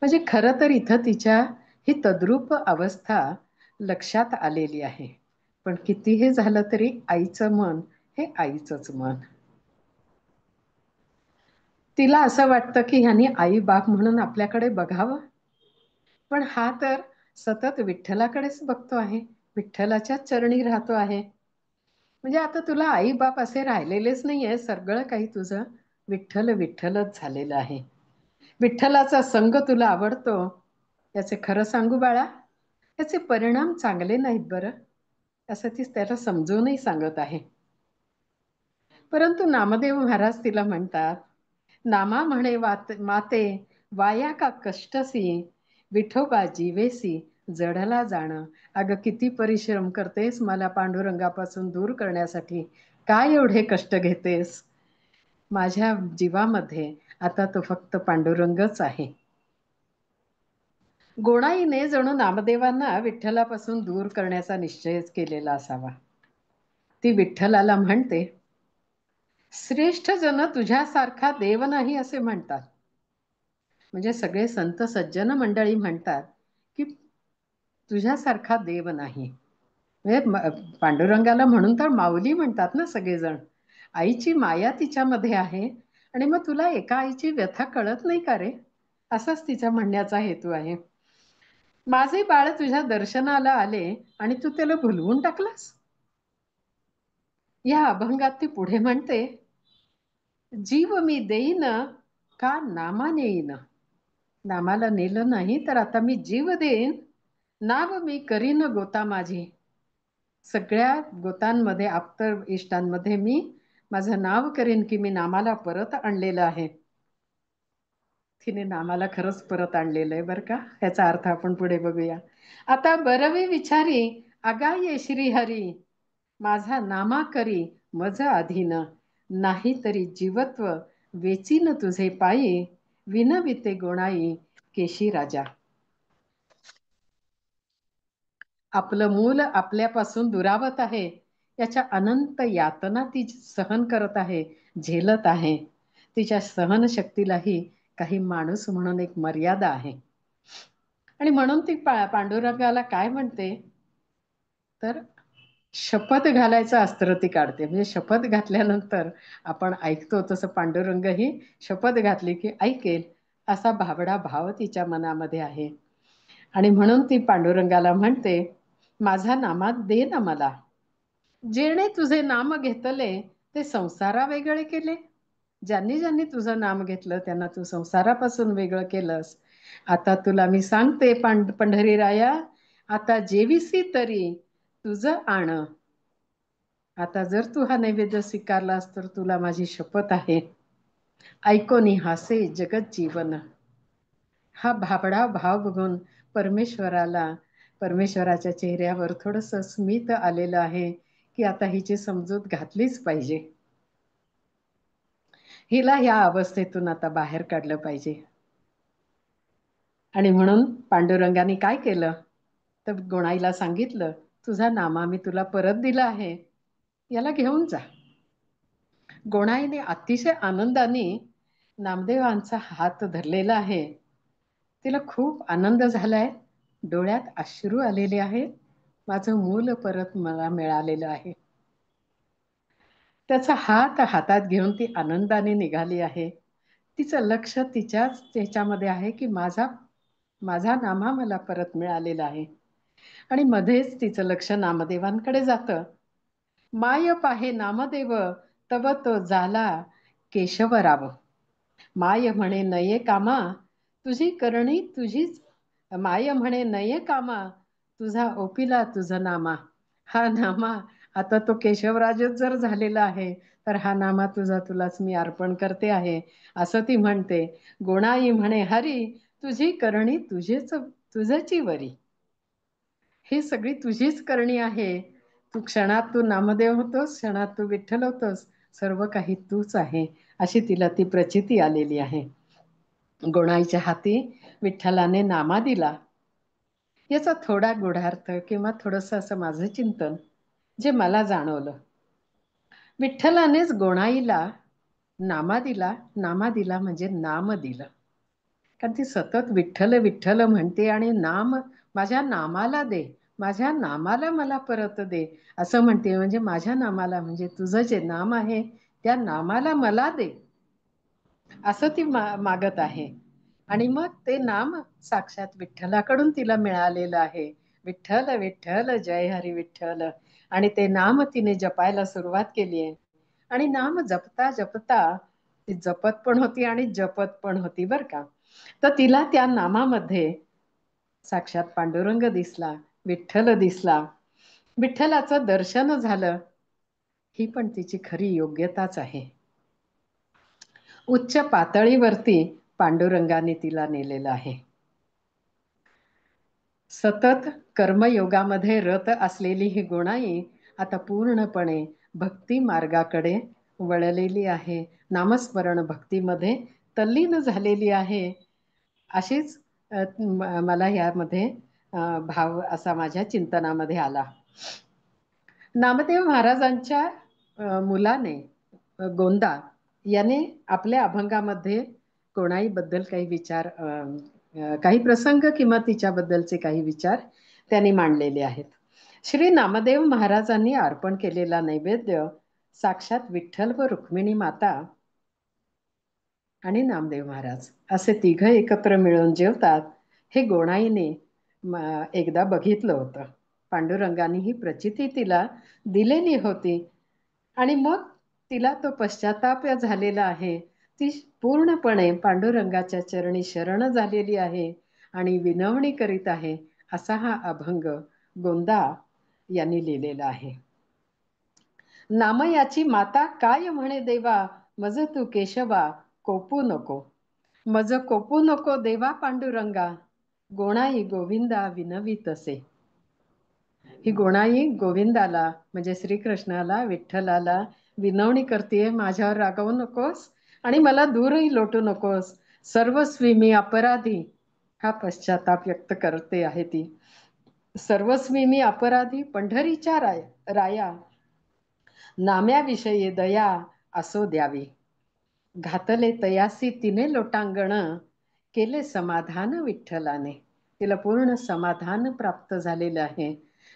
म्हणजे खरं तर इथं तिच्या ही तद्रूप अवस्था लक्षात आलेली आहे. पण कितीही झालं तरी आईचं मन हे आईचंच मन. तिला असं वाटतं की ह्यानी आई बाप म्हणून आपल्याकडे बघावं. पण हा तर सतत विठ्ठलाकडेच बघतो आहे, विठ्ठलाच्याच चरणी राहतो आहे. म्हणजे आता तुला आई बाप असे राहिलेलेच नाहीये, सगळं काही तुझं विठ्ठल विठ्ठलच झालेलं आहे. विठ्ठलाचा संग तुला आवडतो, याचे खरं सांगू बाळा, याचे परिणाम चांगले नाहीत बरं, असं ती त्याला समजूनही सांगत आहे. परंतु नामदेव महाराज तिला म्हणतात, नामा म्हणे माते वाया का कष्टसी, विठोबा जीवेसी जडला जाणं. अगं किती परिश्रम करतेस मला पांडुरंगापासून दूर करण्यासाठी, काय एवढे कष्ट घेतेस? माझ्या जीवामध्ये आता तो फक्त पांडुरंगच आहे. गोणाईने जणू नामदेवांना विठ्ठलापासून दूर करण्याचा निश्चयच केलेला असावा. ती विठ्ठलाला म्हणते, श्रेष्ठ जन तुझ्यासारखा देव नाही असे म्हणतात. म्हणजे सगळे संत सज्जन मंडळी म्हणतात की तुझ्यासारखा देव नाही. म्हणजे पांडुरंगाला म्हणून तर माऊली म्हणतात ना सगळेजण. आईची माया तिच्यामध्ये आहे आणि मग तुला एका आईची व्यथा कळत नाही का रे? असाच तिच्या म्हणण्याचा हेतू आहे. माझे बाळ तुझ्या दर्शनाला आले आणि तू त्याला भुलवून टाकलास. या अभंगात ती पुढे म्हणते, जीव मी देईन का नामाने येईन. नामाला नेलं नाही तर आता मी जीव देईन, नाव मी करीन गोता माझी. सगळ्या गोतांमध्ये आप्त इष्टांमध्ये मी माझं नाव करेन की मी नामाला परत आणलेलं आहे. तिने नामाला खरंच परत आणलेलं आहे बरं का. ह्याचा अर्थ आपण पुढे बघूया. आता बरवी विचारी अगा ये श्रीहरी, माझा नामा करी मज अधीन, नाही तरी जीवत्व वेचीन तुझे पायी, विनविते गोणाई केशी राजा. आपलं मूल आपल्यापासून दुरावत आहे, याच्या अनंत यातना ती सहन करत आहे, झेलत आहे. तिच्या सहनशक्तीलाही काही माणूस म्हणून एक मर्यादा आहे. आणि म्हणून ती पांडुरंगाला काय म्हणते, तर शपथ घालायचं अस्त्र ती काढते. म्हणजे शपथ घातल्यानंतर आपण ऐकतो तसं पांडुरंग ही शपथ घातली की ऐकेल, असा भाबडा भाव तिच्या मनामध्ये आहे. आणि म्हणून ती पांडुरंगाला म्हणते, माझा नामात दे ना मला. जेणे तुझे नाम घेतले ते संसारा वेगळे केले. ज्यांनी ज्यांनी तुझं नाम घेतलं त्यांना तू संसारापासून वेगळं केलंस. आता तुला मी सांगते पंढरीराया, आता जेविसी तरी तुझं आण. आता जर तू हा नैवेद्य स्वीकारलास तर तुला माझी शपथ आहे, ऐकोनी हासे जगत जीवन. हा भाबडा भाव बघून परमेश्वराच्या चेहऱ्यावर थोडस स्मित आलेलं आहे, की आता हिची समजूत घातलीच पाहिजे. हिला ह्या अवस्थेतून आता बाहेर काढलं पाहिजे. आणि म्हणून पांडुरंगाने काय केलं, तर गोणाईला सांगितलं, तुझा नामा मी तुला परत दिला आहे, याला घेऊन जा. गोणाईने अतिशय आनंदाने नामदेवांचा हात धरलेला आहे. तिला खूप आनंद झालाय, डोळ्यात अश्रू आलेले आहे. माझं मूल परत मला मिळालेलं आहे. त्याचा हात हातात घेऊन ती आनंदाने निघाली आहे. तिचं लक्ष तिच्याच त्याच्यामध्ये आहे, की माझा नामा मला परत मिळालेला आहे. आणि मध्येच तिचं लक्ष नामदेवांकडे जातं. माय पाहे नामदेव, तव तो झाला केशवराव. माय म्हणे नये कामा, तुझी करणी तुझीच. माय म्हणे नये कामा, तुझा ओपिला तुझं नामा. हा नामा आता तो केशवराजच जर झालेला आहे, तर हा नामा तुलाच मी अर्पण करते आहे, असं ती म्हणते. गोणाई म्हणे हरी, तुझी करणी तुझची वरी. ही सगळी तुझीच करणी आहे. क्षणात तू नामदेव होतोस, क्षणात तू विठ्ठल होतोस, सर्व काही तूच आहे, अशी तिला ती प्रचिती आलेली आहे. गोणाईच्या हाती विठ्ठलाने नामा दिला. याचा थोडा गूढार्थ किंवा थोडंसं असं माझं चिंतन जे मला जाणवलं, विठ्ठलानेच गोणाईला नामा दिला म्हणजे नाम दिलं. कारण ती सतत विठ्ठल विठ्ठल म्हणते आणि माझ्या नामाला दे, माझ्या नामाला मला परत दे, असं म्हणते. म्हणजे माझ्या नामाला, म्हणजे तुझं जे नाम आहे त्या नामाला मला दे, असं ती मागत आहे. आणि मग ते नाम साक्षात विठ्ठलाकडून तिला मिळालेलं आहे. विठ्ठल विठ्ठल जय हरी विठ्ठल. आणि ते नाम तिने जपायला सुरुवात केली आहे. आणि नाम जपता जपता ती जपत पण होती आणि जपत पण होती बरं का. तर तिला त्या नामामध्ये साक्षात पांडुरंग दिसला, विठ्ठल दिसला, विठ्ठलाचं दर्शन झालं. ही पण तिची खरी योग्यताच आहे. उच्च पातळीवरती पांडुरंगाने तिला नेलेलं आहे. सतत कर्मयोगामध्ये रत असलेली ही गोणाई आता पूर्णपणे भक्ती मार्गाकडे वळलेली आहे. नामस्मरण भक्तीमध्ये तल्लीन झालेली आहे. अशीच मला यामध्ये भाव असा माझ्या चिंतनामध्ये आला. नामदेव महाराजांच्या मुलाने गोंदा याने आपल्या अभंगामध्ये कोणाईबद्दल काही प्रसंग किंवा तिच्याबद्दलचे काही विचार त्यांनी मांडलेले आहेत. श्री नामदेव महाराजांनी अर्पण केलेला नैवेद्य साक्षात विठ्ठल व रुक्मिणी माता आणि नामदेव महाराज असे तिघ एकत्र मिळून जेवतात, हे गोणाईने एकदा बघितलं होतं. पांडुरंगाने ही प्रचिती तिला दिलेली होती. आणि मग तिला तो पश्चाताप झालेला आहे. ती पूर्णपणे पांडुरंगाच्या चरणी शरण झालेली आहे आणि विनवणी करीत आहे. असा हा अभंग गोंदा यांनी लिहिलेला आहे. नामयाची माता काय म्हणे देवा, मज तू केशवा कोपू नको. मज कोपू नको देवा पांडुरंगा, गोणाई गोविंदा विनवीतसे. ही गोणाई गोविंदाला म्हणजे श्रीकृष्णाला, विठ्ठलाला विनवणी करते, माझ्यावर रागवू नकोस आणि मला दूरही लोटू नकोस. सर्वस्वी मी अपराधी, हा पश्चाताप व्यक्त करते आहे ती. सर्वस्वी मी अपराधी, पंढरीच्या राया नाम्याविषयी दया असो द्यावी. घातले तयासी तिने लोटांगण, केले समाधान विठ्ठलाने. तिला पूर्ण समाधान प्राप्त झालेलं आहे.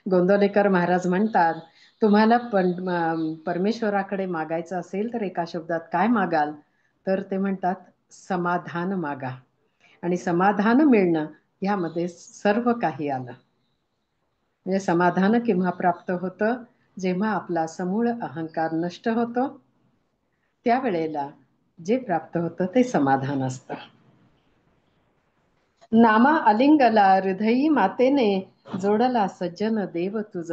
गोंदवलेकर महाराज म्हणतात, तुम्हाला परमेश्वराकडे मागायचं असेल तर एका शब्दात काय मागाल? तर ते म्हणतात, समाधान मागा. आणि समाधान मिळणं ह्यामध्ये सर्व काही आलं. म्हणजे समाधान केव्हा प्राप्त होतं? जेव्हा आपला समूळ अहंकार नष्ट होतो, त्यावेळेला जे प्राप्त होतं ते समाधान असतं. नामा आलिंगला हृदयी मातेने, जोडला सज्जन देव तुझ.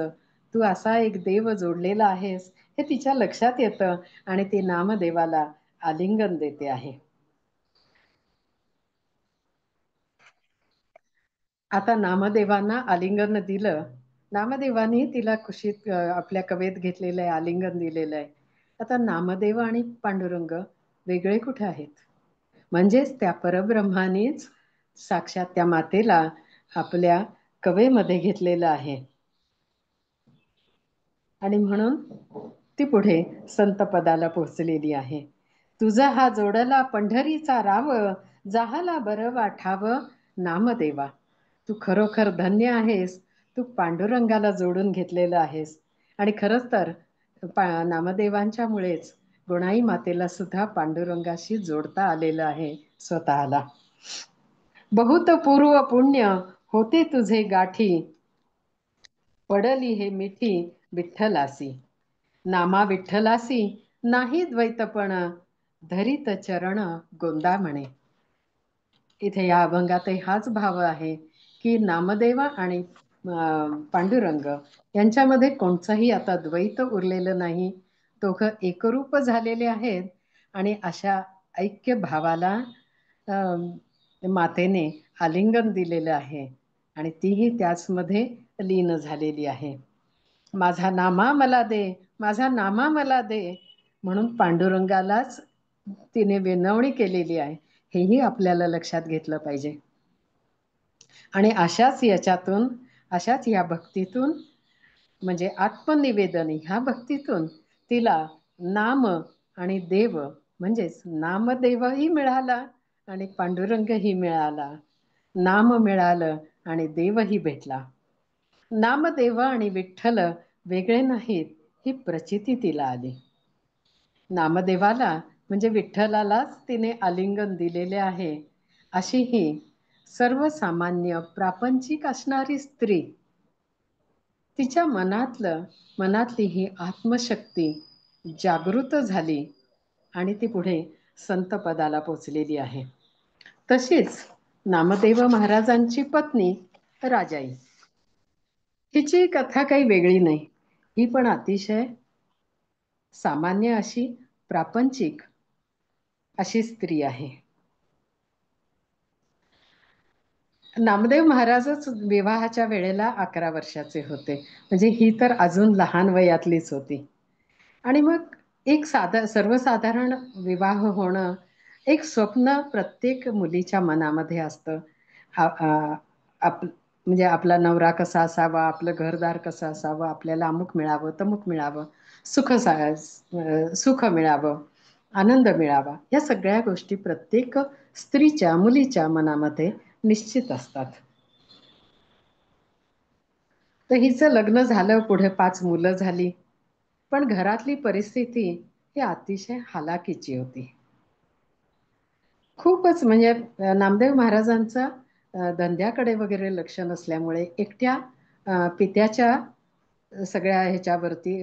तू असा एक देव जोडलेला आहेस हे तिच्या लक्षात येतं आणि ती नामदेवाला आलिंगन देते आहे. आता नामदेवांना आलिंगन दिलं. नामदेवानी तिला कुशीत आपल्या कवेत घेतलेलं आहे, आलिंगन दिलेलं आहे. आता नामदेव आणि पांडुरंग वेगळे कुठे आहेत? म्हणजेच त्या परब्रह्मानेच साक्षात त्या मातेला आपल्या कवेमध्ये घेतलेलं आहे. आणि म्हणून ती पुढे संत पदाला पोहोचलेली आहे. तुझा हा जोडला पंढरीचा राव, जाहाला बरं वाठाव नामदेवा. तू खरोखर धन्य आहेस. तू पांडुरंगाला जोडून घेतलेलं आहेस. आणि खरंच तर नामदेवांच्या मुळेच गुणाई मातेला सुद्धा पांडुरंगाशी जोडता आलेलं आहे स्वतःला. बहुत पूर्व पुण्य होते तुझे गाठी, पडली हे मिठी विठ्ठलासी. नामा विठ्ठलासी नाही द्वैतपण, धरित चरण गोंदा म्हणे. इथे या अभंगातही हाच भाव आहे की नामदेवा आणि पांडुरंग यांच्यामध्ये कोणताही आता द्वैत उरलेलं नाही. दोघं एकरूप झालेले आहेत आणि अशा ऐक्य भावाला मातेने आलिंगन दिलेलं आहे आणि तीही त्याचमध्ये लीन झालेली आहे. माझा नामा मला दे, माझा नामा मला दे, म्हणून पांडुरंगालाच तिने विनवणी केलेली आहे. हेही आपल्याला लक्षात घेतलं पाहिजे. आणि अशाच याच्यातून, अशाच या भक्तीतून, म्हणजे आत्मनिवेदन ह्या भक्तीतून तिला नाम आणि देव म्हणजेच नामदेवही मिळाला आणि पांडुरंगही मिळाला. नाम मिळालं आणि देवही भेटला. नामदेव आणि विठ्ठल वेगळे नाहीत ही प्रचिती तिला आली. नामदेवाला म्हणजे विठ्ठलालाच तिने आलिंगन दिलेले आहे. अशी ही सर्वसामान्य प्रापंचिक असणारी स्त्री, तिच्या मनातली ही आत्मशक्ती जागृत झाली आणि ती पुढे संत पदाला पोचलेली आहे. तशीच नामदेव महाराजांची पत्नी राजाई, हिची कथा काही वेगळी नाही. ही पण अतिशय सामान्य अशी प्रापंचिक अशी स्त्री आहे. नामदेव महाराजच विवाहाच्या वेळेला 11 वर्षाचे होते. म्हणजे ही तर अजून लहान वयातलीच होती. आणि मग एक सर्वसाधारण विवाह होणं एक स्वप्न प्रत्येक मुलीच्या मनामध्ये असतं. म्हणजे आपला नवरा कसा असावा, आपलं घरदार कसं असावं, आपल्याला अमुक मिळावं, तमुक मिळावं, सुख मिळावं, आनंद मिळावा, या सगळ्या गोष्टी प्रत्येक स्त्रीच्या, मुलीच्या मनामध्ये निश्चित असतात. तर हिचं लग्न झालं, पुढे 5 मुलं झाली, पण घरातली परिस्थिती ही अतिशय हालाकीची होती. खूपच म्हणजे नामदेव महाराजांचा धंद्याकडे वगैरे लक्ष नसल्यामुळे एकट्या पित्याच्या सगळ्या ह्याच्यावरती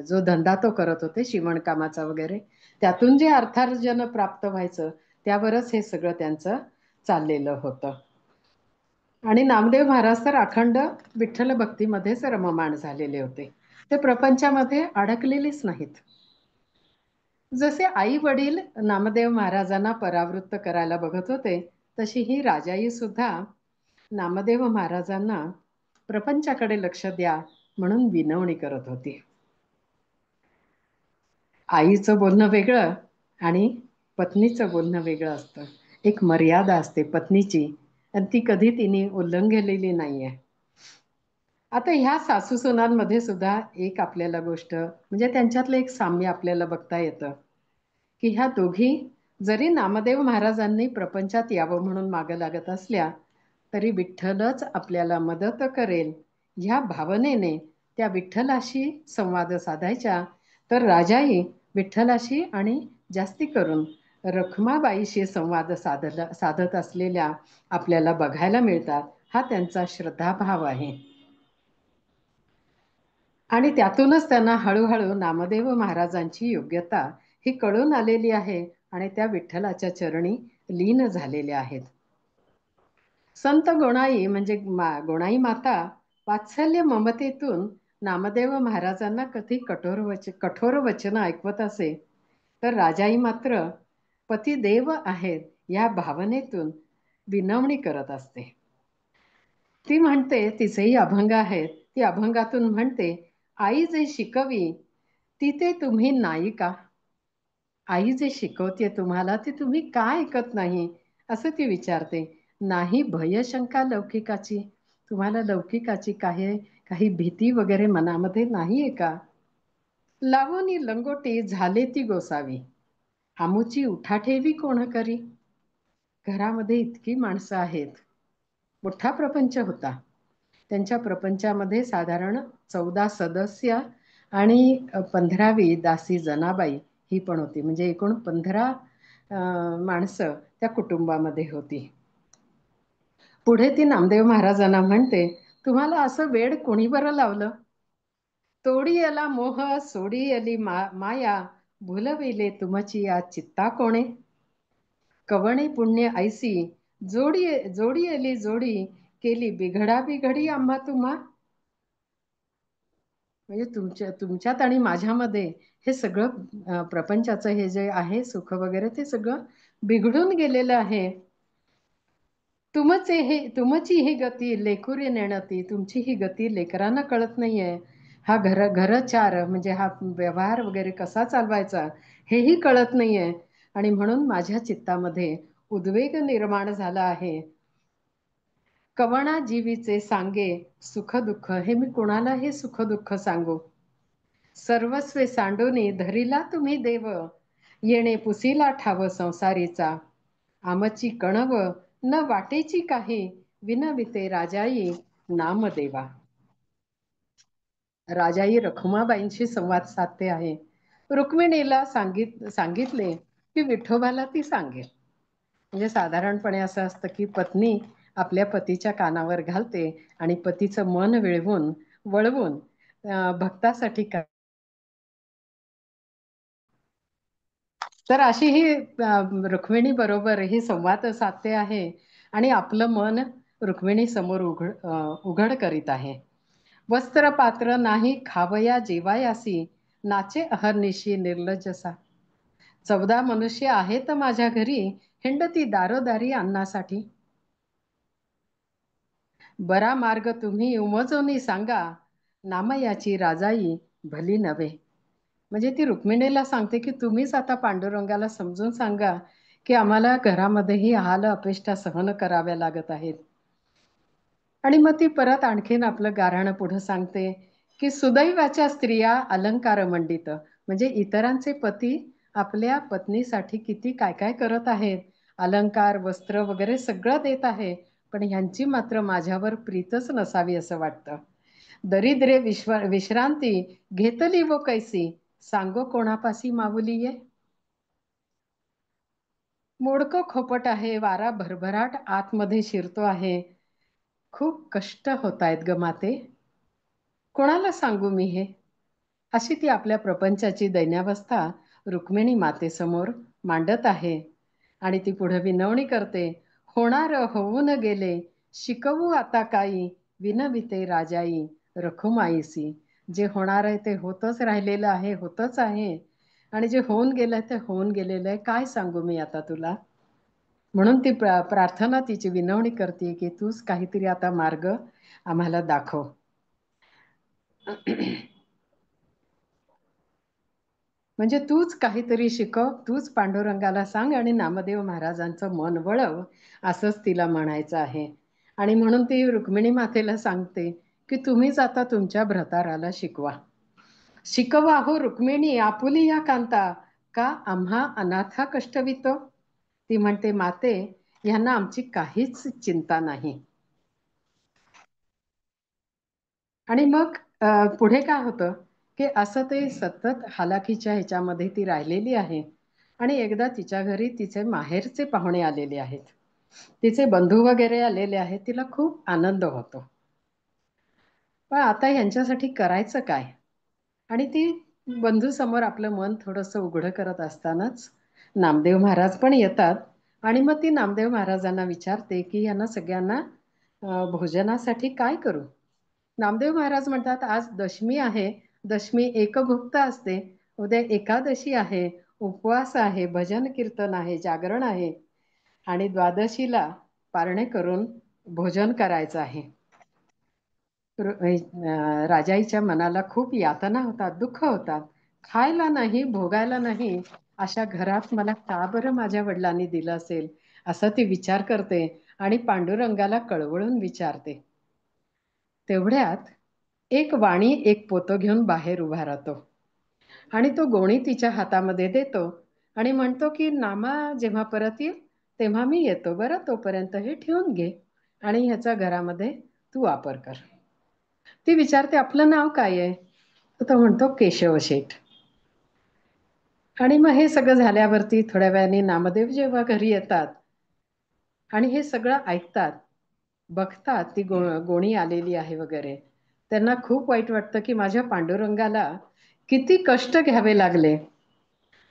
जो धंदा तो करत होते शिवणकामाचा वगैरे, त्यातून जे अर्थार्जन प्राप्त व्हायचं त्यावरच हे सगळं त्यांचं चाललेलं होतं. आणि नामदेव महाराज तर अखंड विठ्ठल भक्तीमध्येच रममाण झालेले होते. ते प्रपंचामध्ये अडकलेलेच नाहीत. जसे आई वडील नामदेव महाराजांना परावृत्त करायला बघत होते, तशी ही राजाई सुद्धा नामदेव महाराजांना प्रपंचाकडे लक्ष द्या म्हणून विनवणी करत होती. आईचं बोलणं वेगळं आणि पत्नीचं बोलणं वेगळं असतं. एक मर्यादा असते पत्नीची आणि ती कधी तिने उल्लंघलेली नाहीये. आता ह्या सासू-सुनांमध्ये सुद्धा एक आपल्याला गोष्ट म्हणजे त्यांच्यातलं एक साम्य आपल्याला बघता येतं, की ह्या दोघी जरी नामदेव महाराजांनी प्रपंचात यावं म्हणून मागं लागत असल्या, तरी विठ्ठलच आपल्याला मदत करेल ह्या भावनेने त्या विठ्ठलाशी संवाद साधायच्या. तर राजाही विठ्ठलाशी आणि जास्ती करून रखुमाबाईशी संवाद साधत असलेल्या आपल्याला बघायला मिळतात. हा त्यांचा श्रद्धाभाव आहे. आणि त्यातूनच त्यांना हळूहळू नामदेव महाराजांची योग्यता ही कळून आलेली आहे आणि त्या विठ्ठलाच्या चरणी लीन झालेल्या आहेत. संत गोणाई म्हणजे गोणाई माता वात्सल्य ममतेतून नामदेव महाराजांना कधी कठोर वचन ऐकवत असे, तर राजाई मात्र पती देव आहेत या भावनेतून विनवणी करत असते. ती म्हणते, तिचेही अभंग आहेत, ती अभंगातून म्हणते, आई जे शिकवी ती ते तुम्ही नाही का? आई जे शिकवते तुम्हाला ते तुम्ही का ऐकत नाही? असं ती विचारते. नाही भयशंका लौकिकाची, तुम्हाला लौकिकाची काही भीती वगैरे मनामध्ये नाहीये का? लावोनी लंगोटी झाले ती गोसावी, आमुची उठाठेवी कोण करी? घरामध्ये इतकी माणसं आहेत. मोठा प्रपंच होता. त्यांच्या प्रपंचामध्ये साधारण 14 सदस्य आणि 15वी दासी जनाबाई ही पण होती. म्हणजे एकूण 15 माणसं त्या कुटुंबामध्ये होती. पुढे ती नामदेव महाराजांना म्हणते, तुम्हाला असं वेड कोणी बरं लावलं? तोडी आला मोह सोडी आली माया, भुलविले तुमची या चित्ता कोणे? कवणे पुण्य ऐसी जोडी जोडी आली जोडी, केली बिघडा बिघडी आम्हा तुम्हा. म्हणजे तुमच्यात आणि माझ्यामध्ये हे सगळं प्रपंचाचं हे जे आहे सुख वगैरे ते सगळं बिघडून गेलेलं आहे. तुमची ही गती लेकुरी नेणती, तुमची ही गती लेकरांना कळत नाहीये. हा घरचार म्हणजे हा व्यवहार वगैरे कसा चालवायचा हेही कळत नाहीये. आणि म्हणून माझ्या चित्तामध्ये उद्वेग निर्माण झाला आहे. कवणा जीवीचे सांगे सुख दुःख, हे मी कोणाला हे सुख दुःख सांगू? सर्वस्वे सांडोनी धरिला तुम्ही देव, येणे पुसीला ठाव संसारीचा. आमची कणव न वाटेची काही, विनविते राजाई नामदेवा. राजाई रखुमाबाईंशी संवाद साधते आहे. रुक्मिणीला सांगितले की विठोबाला ती सांगेल. म्हणजे साधारणपणे असं असतं की पत्नी आपल्या पतीच्या कानावर घालते आणि पतीचं मन वळवून भक्तासाठी तर अशी ही रुक्मिणी बरोबर ही संवाद साधते आहे आणि आपलं मन रुक्मिणी समोर उघड करीत आहे. वस्त्र पात्र नाही खावया जेवायासी, नाचे अहर्निशी निर्लज्जसा. 14 मनुष्य आहेत माझ्या घरी, हिंडती दारोदारी अन्नासाठी. बरा मार्ग तुम्ही उमजवणी सांगा, नामयाची राजाई भली नव्हे. म्हणजे ती रुक्मिणीला सांगते की तुम्हीच आता पांडुरंगाला समजून सांगा की आम्हाला घरामध्येही हाल अपेष्टा सहन कराव्या लागत आहेत. आणि मग ती परत आणखीन आपलं गाऱ्हाणं पुढं सांगते की सुदैवाच्या स्त्रिया अलंकार मंडित, म्हणजे इतरांचे पती आपल्या पत्नीसाठी किती काय काय करत आहेत, अलंकार वस्त्र वगैरे सगळं देत आहे, पण ह्यांची मात्र माझ्यावर प्रीतच नसावी असं वाटतं. दरिद्रे विश्रांती घेतली व कैसी, सांगो कोणापासी माऊलीये. मोडकं खोपट आहे, वारा भरभराट आतमध्ये शिरतो आहे, खूप कष्ट होत आहेत ग माते, कोणाला सांगू मी हे. अशी ती आपल्या प्रपंचाची दैन्यावस्था रुक्मिणी मातेसमोर मांडत आहे. आणि ती पुढे विनवणी करते, होणार होऊन गेले शिकवू आता काही, विनविते राजाई रखुमाईसी. जे होणार आहे ते होतच राहिलेलं आहे, होतच आहे, आणि जे होऊन गेलंय ते होऊन गेलेलं आहे, काय सांगू मी आता तुला. म्हणून ती प्रार्थना तिची विनवणी करते की तूच काहीतरी आता मार्ग आम्हाला दाखव. म्हणजे तूच काहीतरी शिकव, तूच पांडुरंगाला सांग आणि नामदेव महाराजांचं मन वळव, असंच तिला म्हणायचं आहे. आणि म्हणून ती रुक्मिणी मातेला सांगते की तुम्हीच आता तुमच्या भ्रताराला शिकवा. शिकवा हो रुक्मिणी आपुली या कांता, का आम्हा अनाथा कष्टवितो. ती म्हणते माते, ह्यांना आमची काहीच चिंता नाही. आणि मग पुढे काय होतं की असं ते सतत हालाकीच्या ह्याच्यामध्ये ती राहिलेली आहे. आणि एकदा तिच्या घरी तिचे माहेरचे पाहुणे आलेले आहेत, तिचे बंधू वगैरे आलेले आहेत. तिला खूप आनंद होतो, पण आता यांच्यासाठी करायचं काय. आणि ती बंधू समोर आपलं मन थोडंसं उघडं करत असतानाच नामदेव महाराज पण येतात. आणि मग ती नामदेव महाराजांना विचारते की यांना सगळ्यांना भोजनासाठी काय करू. नामदेव महाराज म्हणतात आज दशमी आहे, दशमी एकभुक्त असते, उद्या एकादशी आहे, उपवास आहे, भजन कीर्तन आहे, जागरण आहे, आणि द्वादशीला पारणे करून भोजन करायचं आहे. राजाईच्या मनाला खूप यातना होतात, दुःख होतात. खायला नाही, भोगायला नाही, अशा घरात मला का बरं माझ्या वडिलांनी दिलं असेल, असं ती विचार करते आणि पांडुरंगाला कळवळून विचारते. तेवढ्यात एक वाणी एक पोतं घेऊन बाहेर उभा राहतो आणि तो गोणी तिच्या हातामध्ये देतो आणि म्हणतो की नामा जेव्हा परत येईल तेव्हा मी येतो बरं, तोपर्यंत हे ठेवून घे आणि ह्याचा घरामध्ये तू वापर कर. ती विचारते आपलं नाव काय आहे, तर तो म्हणतो केशव शेठ. आणि मग हे सगळं झाल्यावरती थोड्या वेळाने नामदेव जेव्हा घरी येतात आणि हे सगळं ऐकतात, बघतात ती गोणी आलेली आहे वगैरे, त्यांना खूप वाईट वाटतं की माझ्या पांडुरंगाला किती कष्ट घ्यावे लागले.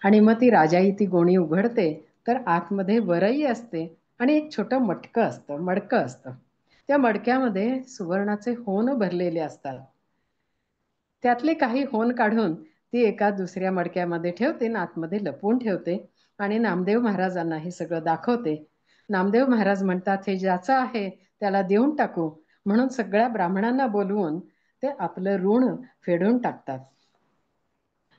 आणि मग ती राजाई ती गोणी उघडते तर आतमध्ये वरई असते आणि एक छोटं मडकं असतं. त्या मडक्यामध्ये सुवर्णाचे होन भरलेले असतात. त्यातले काही होन काढून ती एका दुसऱ्या मडक्यामध्ये ठेवते आणि आतमध्ये लपवून ठेवते आणि नामदेव महाराजांना हे सगळं दाखवते. नामदेव महाराज म्हणतात हे ज्याचं आहे त्याला देऊन टाकू, म्हणून सगळ्या ब्राह्मणांना बोलवून ते आपलं ऋण फेडून टाकतात.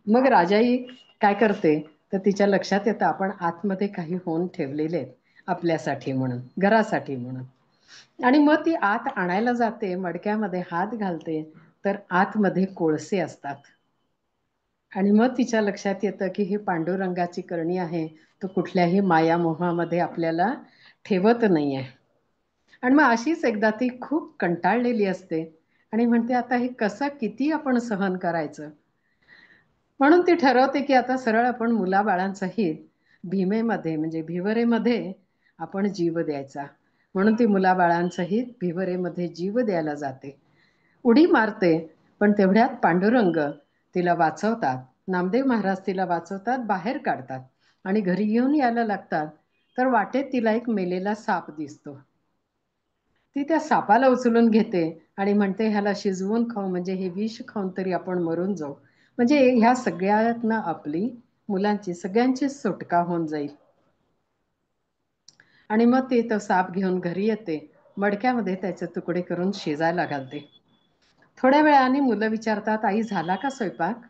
मग राजाई काय करते तर तिच्या लक्षात येतं आपण आतमध्ये काही होन ठेवलेले आहेत आपल्यासाठी म्हणून, घरासाठी म्हणून. आणि मग ती आत आणायला जाते, मडक्यामध्ये हात घालते तर आतमध्ये कोळसे असतात. आणि मग तिच्या लक्षात येतं की ही पांडुरंगाची करणी आहे, तो कुठल्याही मायामोहामध्ये आपल्याला ठेवत नाही आहे. आणि मग अशीच एकदा ती खूप कंटाळलेली असते आणि म्हणते आता हे कसं किती आपण सहन करायचं. म्हणून ती ठरवते की आता सरळ आपण मुलाबाळांसहित भीमेमध्ये म्हणजे भिवरेमध्ये आपण जीव द्यायचा. म्हणून ती मुलाबाळांसहित भिवरेमध्ये जीव द्यायला जाते, उडी मारते. पण तेवढ्यात पांडुरंग तिला वाचवतात, नामदेव महाराज तिला वाचवतात, बाहेर काढतात आणि घरी घेऊन यायला लागतात. तर वाटेत तिला एक मेलेला साप दिसतो. ती त्या सापाला उचलून घेते आणि म्हणते ह्याला शिजवून खाऊ, म्हणजे हे विष खाऊन तरी आपण मरून जाऊ, म्हणजे ह्या सगळ्यातनं आपली मुलांची सगळ्यांची सुटका होऊन जाईल. आणि मग ती तो साप घेऊन घरी येते, मडक्यामध्ये त्याचे तुकडे करून शिजायला घालते. थोड्या वेळाने मुलं विचारतात आई झाला का स्वयंपाक.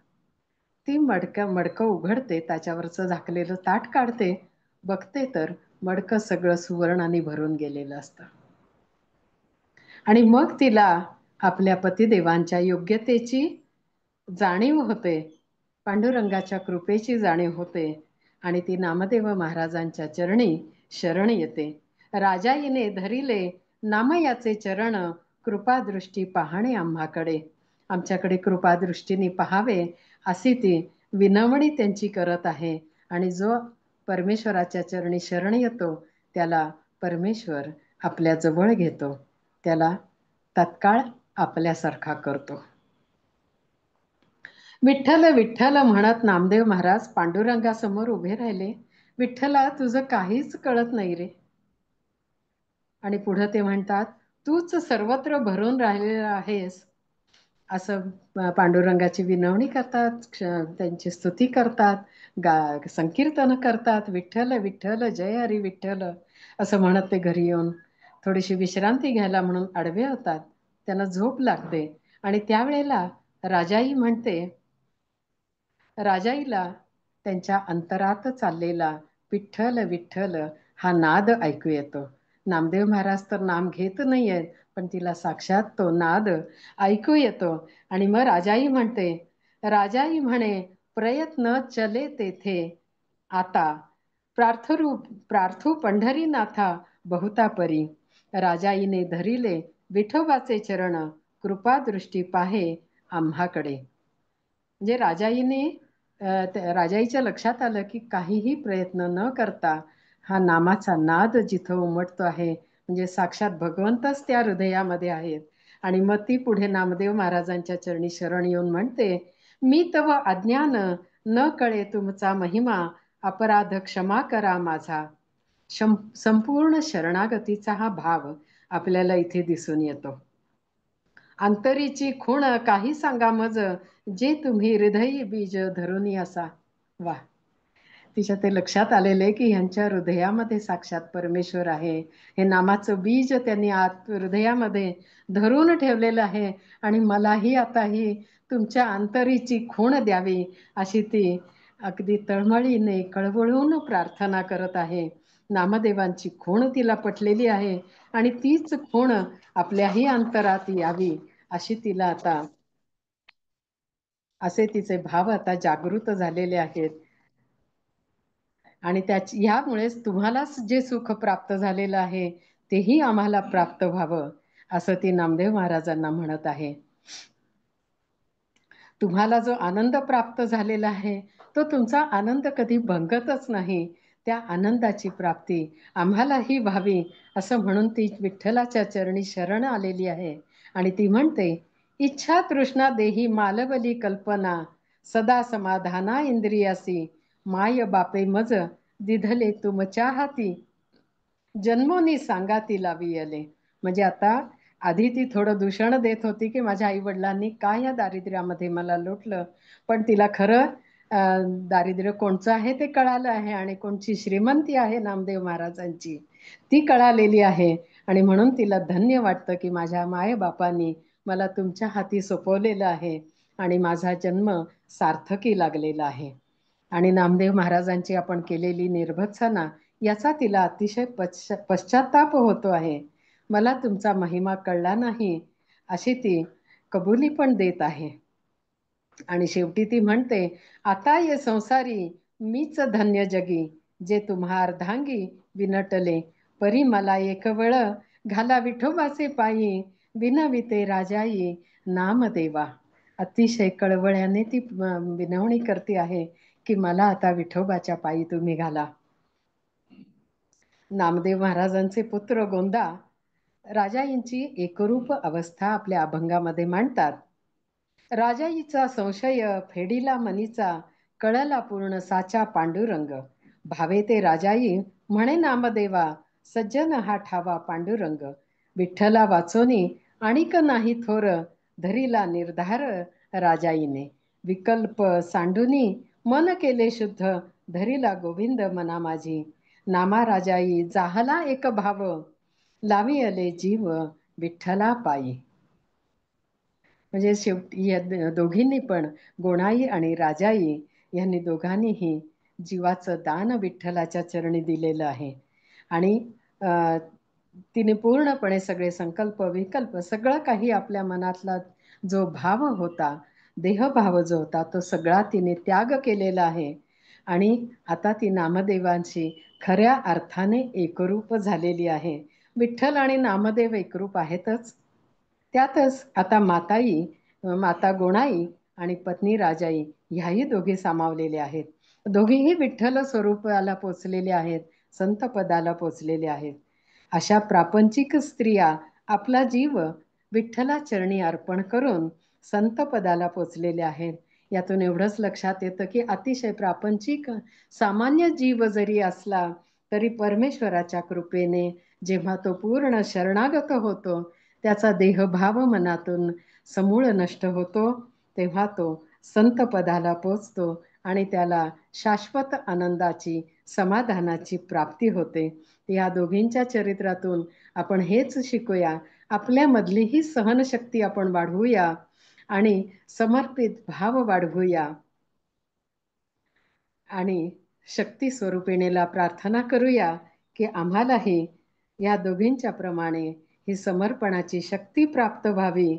ती मडकं उघडते, त्याच्यावरचं झाकलेलं ताट काढते, बघते तर मडकं सगळं सुवर्णाने भरून गेलेलं असतं. आणि मग तिला आपल्या पतिदेवांच्या योग्यतेची जाणीव होते, पांडुरंगाच्या कृपेची जाणीव होते आणि ती नामदेव महाराजांच्या चरणी शरण येते. राजाईने धरिले नामयाचे चरण, कृपादृष्टी पाहणे आम्हाकडे. आमच्याकडे कृपादृष्टीने पाहावे अशी ती विनवणी त्यांची करत आहे. आणि जो परमेश्वराच्या चरणी शरण येतो त्याला परमेश्वर आपल्या जवळ घेतो, त्याला तत्काळ आपल्यासारखा करतो. विठ्ठल विठ्ठल म्हणत नामदेव महाराज पांडुरंगासमोर उभे राहिले. विठ्ठला तुझं काहीच कळत नाही रे. आणि पुढे ते म्हणतात तूच सर्वत्र भरून राहिलेला आहेस, असं पांडुरंगाची विनवणी करतात, त्यांची स्तुती करतात, संकीर्तन करतात, विठ्ठल विठ्ठल जय हरी विठ्ठल असं म्हणत ते घरी येऊन थोडीशी विश्रांती घ्यायला म्हणून आडवे होतात. त्यांना झोप लागते आणि त्यावेळेला राजाई म्हणते, राजाईला त्यांच्या अंतरात चाललेला विठ्ठल विठ्ठल हा नाद ऐकू येतो. नामदेव महाराज तर नाम घेत नाही आहेत, पण तिला साक्षात तो नाद ऐकू येतो. आणि मग राजाई म्हणते, राजाई म्हणे प्रयत्न चले तेथे आता, प्रार्थू पंढरीनाथा बहुता परी. राजाईने धरिले विठोबाचे चरण, कृपादृष्टी पाहे आम्हाकडे. म्हणजे राजाईच्या लक्षात आलं की काहीही प्रयत्न न करता हा नामाचा नाद जिथं उमटतो आहे, म्हणजे साक्षात भगवंतच त्या हृदयामध्ये आहेत. आणि मग ती पुढे नामदेव महाराजांच्या चरणी शरण येऊन म्हणते, मी तव अज्ञान न कळे तुमचा महिमा, अपराध क्षमा करा माझा. संपूर्ण शरणागतीचा हा भाव आपल्याला इथे दिसून येतो. अंतरीची खूण काही सांगा मज, जे तुम्ही हृदयी बीज धरुनी असा. वा, तिच्या ते लक्षात आलेले की ह्यांच्या हृदयामध्ये साक्षात परमेश्वर आहे. हे नामाचं बीज त्यांनी आत हृदयामध्ये धरून ठेवलेलं आहे. आणि मलाही आता ही तुमच्या अंतरीची खूण द्यावी, अशी ती अगदी तळमळीने कळवळून प्रार्थना करत आहे. नामदेवांची खूण तिला पटलेली आहे आणि तीच खूण आपल्याही अंतरात यावी, अशी तिला आता, असे तिचे भाव आता जागृत झालेले आहेत. आणि ह्यामुळेच तुम्हालाच जे सुख प्राप्त झालेलं आहे तेही आम्हाला प्राप्त व्हावं, असं ती नामदेव महाराजांना म्हणत आहे. तुम्हाला जो आनंद प्राप्त झालेला आहे तो तुमचा आनंद कधी भंगतच नाही. त्या आनंदाची प्राप्ती आम्हालाही व्हावी, असं म्हणून ती विठ्ठलाच्या चरणी शरण आलेली आहे. आणि ती म्हणते, इच्छा तृष्णा देही मालवली कल्पना, सदा समाधाना इंद्रियासी, माय बापे मज दिधले तुमच्या हाती, जन्मोनी सांगाती लावी आले. म्हणजे आता आधी ती थोडं दूषण देत होती की माझ्या आई वडिलांनी काय या दारिद्र्यामध्ये मला लोटलं, पण तिला खरं दारिद्र्य कोणचं आहे ते कळालं आहे आणि कोणची श्रीमंती आहे नामदेव महाराजांची ती कळालेली आहे. आणि म्हणून तिला धन्य वाटतं की माझ्या मायबापांनी मला तुमच्या हाती सोपवलेलं आहे आणि माझा जन्म सार्थकी लागलेला आहे. आणि नामदेव महाराजांची आपण केलेली निर्भत्सना याचा तिला अतिशय पश्चाताप होतो आहे. मला तुमचा महिमा कळला नाही, अशी ती कबुली पण देत आहे. आणि शेवटी ती म्हणते, आता ये संसारी मीच धन्य जगी, जे तुम्हा अर्धांगी विनटले, परी मला एक वेळ घाला विठोबाचे पायी, विनविते राजाई नामदेवा. अतिशय कळवळ्याने ती विनवणी करते आहे की मला आता विठोबाच्या पायी तुम्ही घाला. नामदेव महाराजांचे पुत्र गोंदा राजाईंची एकरूप अवस्था आपल्या अभंगामध्ये मांडतात. राजाईचा संशय फेडिला मनीचा, कळला पूर्ण साचा पांडुरंग, भावे ते राजाई म्हणे नामदेवा, सज्जन हा ठावा पांडुरंग, विठ्ठला वाचोनी आणिक नाही थोर, धरिला निर्धार राजाईने, विकल्प सांडुनी मन केले शुद्ध, धरिला गोविंद मना माझी, नामा राजाई जाहला एक भाव, लावी अले जीव विठ्ठला पायी. म्हणजे शेवटी या दोघींनी पण, गोणाई आणि राजाई यांनी दोघांनीही जीवाचं दान विठ्ठलाच्या चरणी दिलेलं आहे. आणि तिने पूर्णपणे सगळे संकल्प विकल्प सगळं काही आपल्या मनातला जो भाव होता, देहभाव जो होता, तो सगळा तिने त्याग केलेला आहे. आणि आता ती नामदेवांशी खऱ्या अर्थाने एकरूप झालेली आहे. विठ्ठल आणि नामदेव एकरूप आहेतच, त्यातच आता माता गोणाई आणि पत्नी राजाई ह्याही दोघी सामावलेल्या आहेत. दोघीही विठ्ठल स्वरूपाला पोचलेले आहेत, संत पदाला पोचलेले आहेत. अशा प्रापंचिक स्त्रिया आपला जीव विठ्ठला चरणी अर्पण करून संत पदाला पोचलेल्या आहेत. यातून एवढंच लक्षात येतं की अतिशय प्रापंचिक सामान्य जीव जरी असला तरी परमेश्वराच्या कृपेने जेव्हा तो पूर्ण शरणागत होतो, त्याचा देहभाव मनातून समूळ नष्ट होतो, तेव्हा तो संत पदाला पोचतो आणि त्याला शाश्वत आनंदाची समाधानाची प्राप्ती होते. या दोघींच्या चरित्रातून आपण हेच शिकूया. आपल्यामधली ही सहनशक्ती आपण वाढवूया आणि समर्पित भाव वाढवूया. आणि शक्ती स्वरूपिणीला प्रार्थना करूया की आम्हालाही या दोघींच्या प्रमाणे ही समर्पणाची शक्ती प्राप्त व्हावी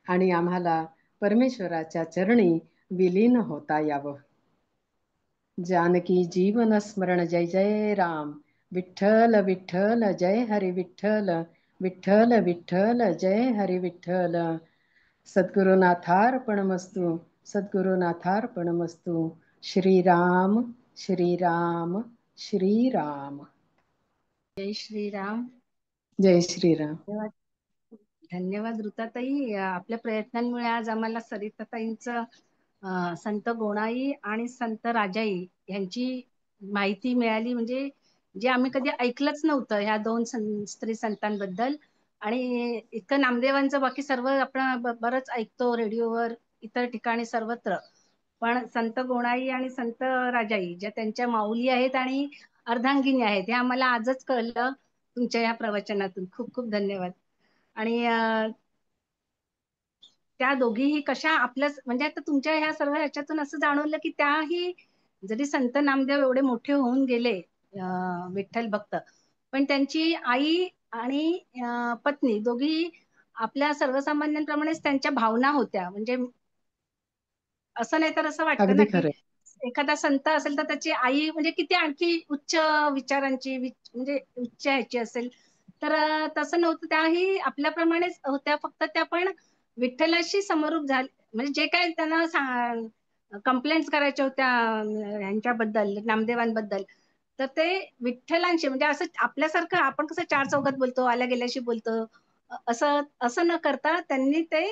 आणि आम्हाला परमेश्वराच्या चरणी विलीन होता यावं. जानकी जीवन स्मरण जय जय राम. विठ्ठल विठ्ठल जय हरी विठ्ठल. विठ्ठल विठ्ठल जय हरी विठ्ठल. सद्गुरुनाथार्पणमस्तु. सद्गुरुनाथार्पणमस्तु. श्रीराम श्रीराम श्रीराम. जय श्रीराम. जय श्रीराम. धन्यवाद. धन्यवाद ऋताताई. आपल्या प्रयत्नांमुळे आज आम्हाला सरिताताईंचं संत गोणाई आणि संत राजाई यांची माहिती मिळाली, म्हणजे जे आम्ही कधी ऐकलंच नव्हतं ह्या दोन स्त्री संतांबद्दल. आणि इतकं नामदेवांचं बाकी सर्व आपण बरंच ऐकतो रेडिओवर, इतर ठिकाणी, सर्वत्र. पण संत गोणाई आणि संत राजाई ज्या त्यांच्या माऊली आहेत आणि अर्धांगिनी आहेत हे आम्हाला आजच कळलं तुमच्या या प्रवचनातून. खूप खूप धन्यवाद. आणि त्या दोघीही कशा आपल्या, म्हणजे आता तुमच्या ह्या सर्व ह्याच्यातून असं जाणवलं की त्याही जरी संत नामदेव एवढे मोठे होऊन गेले विठ्ठल भक्त, पण त्यांची आई आणि पत्नी दोघी आपल्या सर्वसामान्यांप्रमाणेच त्यांच्या भावना होत्या. म्हणजे असं नाही तर असं वाटतं ना अगदी की खरं. एखादा संत असेल तर त्याची आई म्हणजे किती आणखी उच्च विचारांची, म्हणजे उच्च ह्याची असेल, तर तसं नव्हतं. त्याही आपल्याप्रमाणेच होत्या, फक्त त्या पण विठ्ठलाशी समरूप झाले. म्हणजे जे काय त्यांना कंप्लेंट्स करायच्या होत्या ह्यांच्याबद्दल, नामदेवांबद्दल, तर ते विठ्ठलांशी, म्हणजे असं आपल्यासारखं आपण कसं चार चौघात बोलतो, आल्या गेल्याशी बोलतो, असं असं न करता त्यांनी ते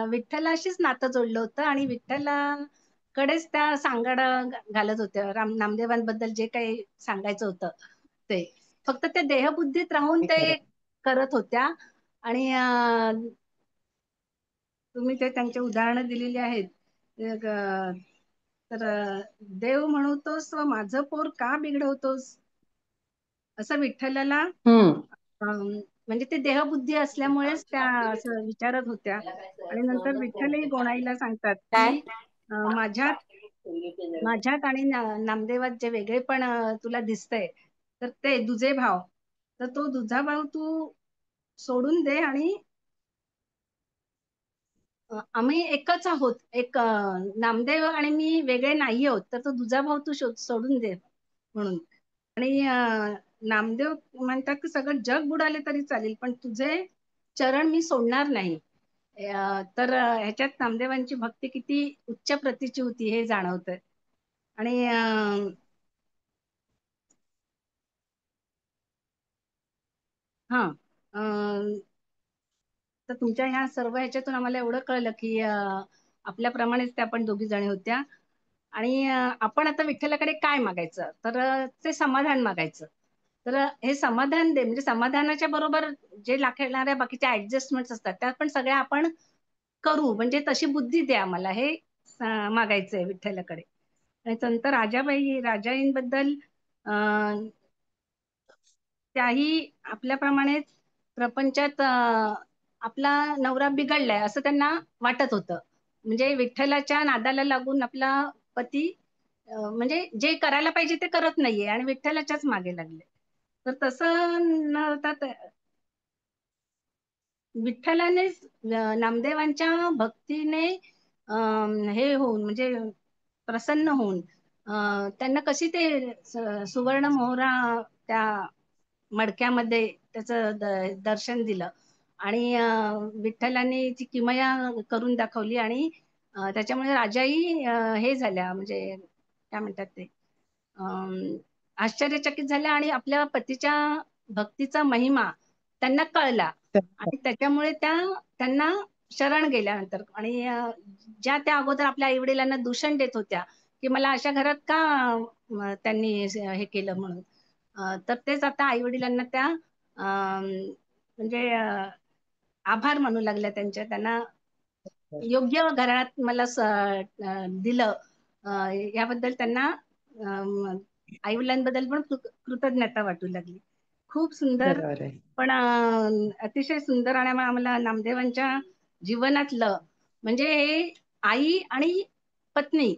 विठ्ठलाशीच नातं जोडलं होतं आणि विठ्ठलाकडेच त्या सांगाडा घालत होत्या. नामदेवांबद्दल जे काही सांगायचं होतं ते फक्त त्या देहबुद्धीत राहून अगदी ते खरं. करत होत्या. आणि तुम्ही ते त्यांची उदाहरणं दिलेली आहेत. तर देव म्हणतोस व माझं पोर का बिघडवतोस, असं विठ्ठलाला हम्म. म्हणजे ते देहबुद्धी असल्यामुळेच त्या असं विचारत होत्या. आणि नंतर विठ्ठलही गोणाईला सांगतात काय? की माझ्यात माझ्यात आणि नामदेवात जे वेगळे पण तुला दिसतंय, तर ते दुजे भाव, तर तो दुजा भाव तू सोडून दे आणि आम्ही एकच आहोत. एक नामदेव आणि मी वेगळे नाही आहोत, तर तो दुजा भाव तू सोडून दे म्हणून. आणि नामदेव म्हणतात की सगळं जग बुडाले तरी चालेल, पण तुझे चरण मी सोडणार नाही. तर ह्याच्यात नामदेवांची भक्ती किती उच्च प्रतीची होती हे जाणवतंय. आणि हा तर तुमच्या ह्या सर्व ह्याच्यातून आम्हाला एवढं कळलं की आपल्याप्रमाणेच त्या पण दोघी जणी होत्या. आणि आपण आता विठ्ठलाकडे काय मागायचं, तर ते समाधान मागायचं. तर हे समाधान दे, म्हणजे समाधानाच्या बरोबर जे लागणाऱ्या बाकीच्या ऍडजस्टमेंट असतात त्या पण सगळ्या आपण करू, म्हणजे तशी बुद्धी दे आम्हाला, हे मागायचंय विठ्ठलाकडे. आणि संत राजाईंबद्दल त्याही आपल्याप्रमाणेच प्रपंचात आपला नवरा बिघडलाय असं त्यांना वाटत होतं. म्हणजे विठ्ठलाच्या नादाला लागून आपला पती म्हणजे जे करायला पाहिजे ते करत नाहीये आणि विठ्ठलाच्याच मागे लागले. तर तसं न होता विठ्ठलानेच नामदेवांच्या भक्तीने हे होऊन, म्हणजे प्रसन्न होऊन त्यांना कशी ते सुवर्ण मोहरा त्या मडक्यामध्ये त्याचं दर्शन दिलं. आणि विठ्ठलाने ती किमया करून दाखवली. आणि त्याच्यामुळे राजाही हे झाल्या, म्हणजे काय म्हणतात ते आश्चर्यचकित झाल्या आणि आपल्या पतीच्या भक्तीचा महिमा त्यांना कळला. आणि त्याच्यामुळे त्यांना शरण गेल्यानंतर, आणि ज्या त्या अगोदर आपल्या आई वडिलांना दूषण देत होत्या की मला अशा घरात का त्यांनी हे केलं म्हणून, तर तेच आता आई वडिलांना त्या म्हणजे आभार मानू लागल्या त्यांच्या. त्यांना योग्य घरात मला दिलं याबद्दल त्यांना आई वडिलांबद्दल पण कृतज्ञता वाटू लागली. खूप सुंदर. बरोबर आहे. पण अतिशय सुंदर. आणि आम्हाला नामदेवांच्या जीवनातलं म्हणजे हे आई आणि पत्नी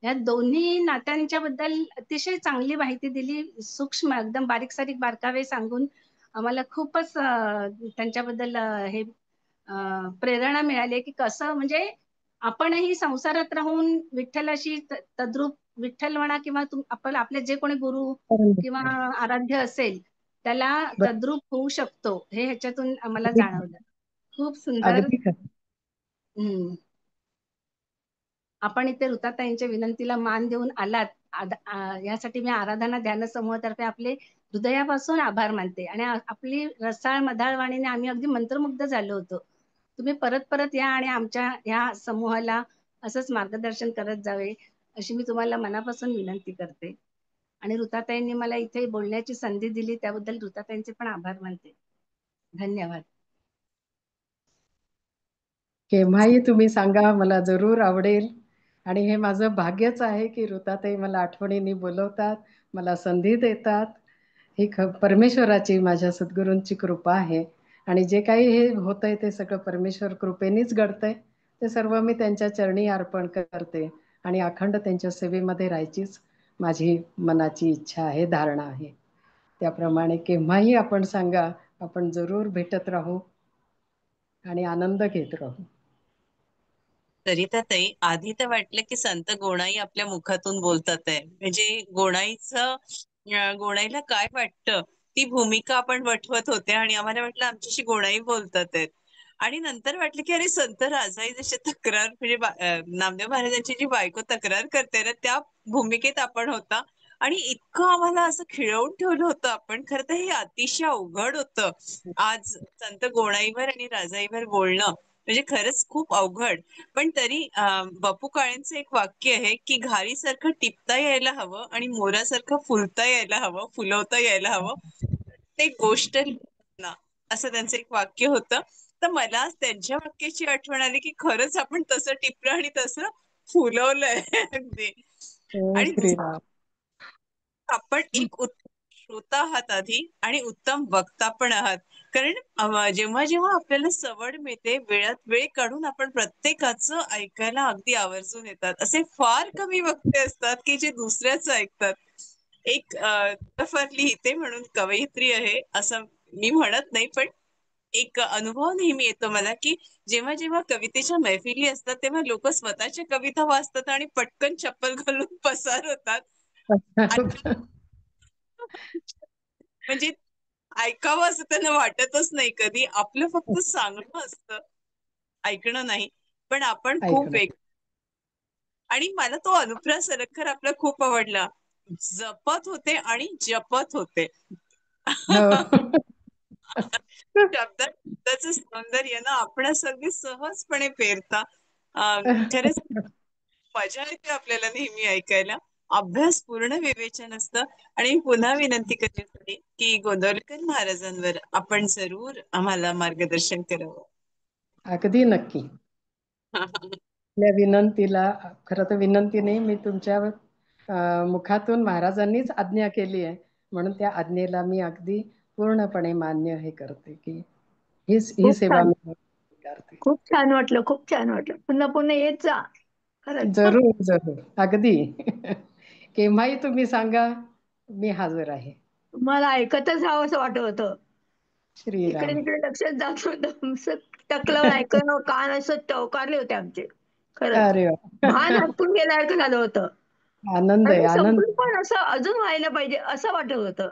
या दोन्ही नात्यांच्या बद्दल अतिशय चांगली माहिती दिली, सूक्ष्म एकदम बारीक सारीक बारकावे सांगून आम्हाला खूपच त्यांच्याबद्दल हे प्रेरणा मिळाली की कसं म्हणजे आपणही संसारात राहून विठ्ठलाशी तद्रूप विठ्ठल म्हणा किंवा आपण आपले जे कोणी गुरु किंवा आराध्य असेल त्याला तद्रूप होऊ शकतो हे ह्याच्यातून आम्हाला जाणवलं. खूप सुंदर. अगदी खरं. हम्म. आपण इथे ऋताताईंच्या विनंतीला मान देऊन आलात यासाठी मी आराधना ध्यान समूहातर्फे आपले हृदयापासून आभार मानते. आणि आपली रसाळ मधाळ वाणीने आम्ही अगदी मंत्रमुग्ध झालो होतो. तुम्ही परत परत या आणि आमच्या ह्या समूहाला असंच मार्गदर्शन करत जावे अशी मी तुम्हाला मनापासून विनंती करते. आणि ऋताताईंनी मला इथे बोलण्याची संधी दिली त्याबद्दल ऋताताईंचे पण आभार मानते. धन्यवाद. केव्हाही तुम्ही सांगा, मला जरूर आवडेल. आणि हे माझं भाग्यच आहे की ऋताताई मला आठवणीने बोलवतात, मला संधी देतात. ही परमेश्वराची, माझ्या सद्गुरूंची कृपा आहे. आणि जे काही हे होतंय ते सगळं परमेश्वर कृपेनेच घडतंय. ते सर्व मी त्यांच्या चरणी अर्पण करते आणि अखंड त्यांच्या सेवेमध्ये राहायचीच माझी मनाची इच्छा आहे, धारणा आहे. त्याप्रमाणे केव्हाही आपण सांगा, आपण जरूर भेटत राहू आणि आनंद घेत राहू. सरिताताई, आधी तर वाटलं की संत गोणाई आपल्या मुखातून बोलतात आहे. म्हणजे गोणाईला काय वाटतं ती भूमिका आपण वठवत होते आणि आम्हाला वाटलं आमच्याशी गोणाई बोलतात आहेत. आणि नंतर वाटलं की अरे संत राजाई जशी तक्रार म्हणजे नामदेव महाराजांची जी बायको तक्रार करते ना त्या भूमिकेत आपण होता. आणि इतकं आम्हाला असं खिळवून ठेवलं होतं आपण. खरं तर हे अतिशय अवघड होतं आज संत गोणाईवर आणि राजाईवर बोलणं. म्हणजे खरंच खूप अवघड. पण तरी बापू काळेंचं एक वाक्य आहे की घारीसारखं टिपता यायला हवं आणि मोरासारखं फुलता यायला हवं, फुलवता यायला हवं. ते गोष्ट ना असं त्यांचं एक वाक्य होतं. तर मला त्यांच्या वाक्याची आठवण आली की खरंच आपण तसं टिपलं आणि तसं फुलवलंय अगदी. आणि श्रीराम. आपण एक उत्तम श्रोता आहात आधी आणि उत्तम वक्ता पण आहात. कारण जेव्हा जेव्हा आपल्याला सवड मिळते वेळात वेळ काढून आपण प्रत्येकाचं ऐकायला अगदी आवर्जून येतात. असे फार कमी वक्ते असतात की जे दुसऱ्याचं ऐकतात. एक फार लिहिते म्हणून कवयित्री आहे असं मी म्हणत नाही, पण एक अनुभव नेहमी येतो मला की जेव्हा जेव्हा कवितेच्या मैफिली असतात तेव्हा लोक स्वतःच्या कविता वाचतात आणि पटकन चप्पल घालून पसार होतात. म्हणजे ऐकावं असं त्यांना वाटतच नाही कधी. आपलं फक्त सांगणं असतं, ऐकणं नाही. पण आपण खूप ऐकलं. आणि मला तो अनुप्रास सरखर आपला खूप आवडला. जपत होते आणि जपत होते. शब्दाचं सौंदर्य ना आपणास अगदी सहजपणे पेरता. खरंच मजा येते आपल्याला नेहमी ऐकायला. अभ्यास पूर्ण विवेचन असतं. आणि पुन्हा विनंती करण्यासाठी की गोंदवलेकर महाराजांवर आपण जरूर आम्हाला मार्गदर्शन करावं. अगदी नक्की. आपल्या विनंतीला, खरं तर विनंती नाही, मी तुमच्या मुखातून महाराजांनीच आज्ञा केली आहे म्हणून त्या आज्ञेला मी अगदी पूर्णपणे मान्य हे करते की ही खूप सेवा छान, मी करते. खूप छान वाटलं, खूप छान वाटलं. पुन्हा पुन्हा येत जा खरंच. जरूर जरूर, अगदी. केव्हाही तुम्ही सांगा, मी हजर आहे. मला ऐकतच राहावं असं वाटत होतं. इकडे श्रीराम. तिकडे लक्षच जात होतं. टकलं ऐकणं, कान असं टवकारले होते आमचे खरंच. अरे वा. भान हरपून गेल्यासारखं झालं होतं. आनंद आणि आहे, ते आनंद. संपून पण असं अजून व्हायला पाहिजे असं वाटत होतं.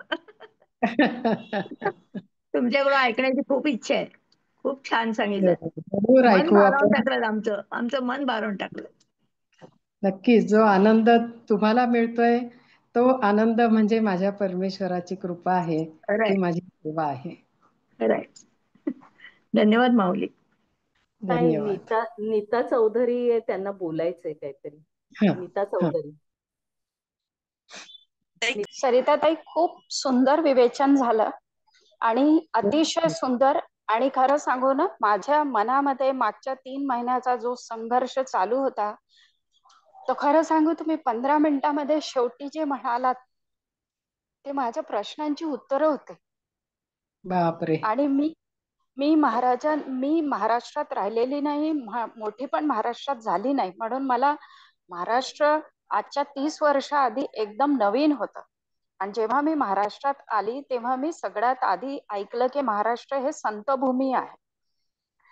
तुमच्याकडून ऐकण्याची खूप इच्छा आहे. खूप छान सांगितलं. जरूर मन ऐकू भारावून आपण. टाकलं आमचं, आमचं मन भारावून टाकलं. नक्कीच, जो आनंद तुम्हाला मिळतोय तो आनंद म्हणजे माझ्या परमेश्वराची कृपा आहे, खरंय, ती माझी सेवा आहे. खरंय. धन्यवाद माऊली. नाही, धन्यवाद. नीता चौधरी आहे, त्यांना बोलायचंय काहीतरी. हा, नीता हा. चौधरी. सरिताताई, खूप सुंदर विवेचन झालं आणि अतिशय सुंदर. आणि खरं सांगू ना, माझ्या मनामध्ये मागच्या 3 महिन्याचा जो संघर्ष चालू होता तो खरं सांगू तुम्ही 15 मिनिटांमध्ये शेवटी जे म्हणालात ते माझ्या प्रश्नांची उत्तरं होते. बापरे. आणि मी महाराष्ट्रात राहिलेली नाही, मोठी पण महाराष्ट्रात झाली नाही, म्हणून मला महाराष्ट्र आजच्या 30 वर्षाआधी एकदम नवीन होतं. आणि जेव्हा मी महाराष्ट्रात आली तेव्हा मी सगळ्यात आधी ऐकलं की महाराष्ट्र हे संतभूमी आहे.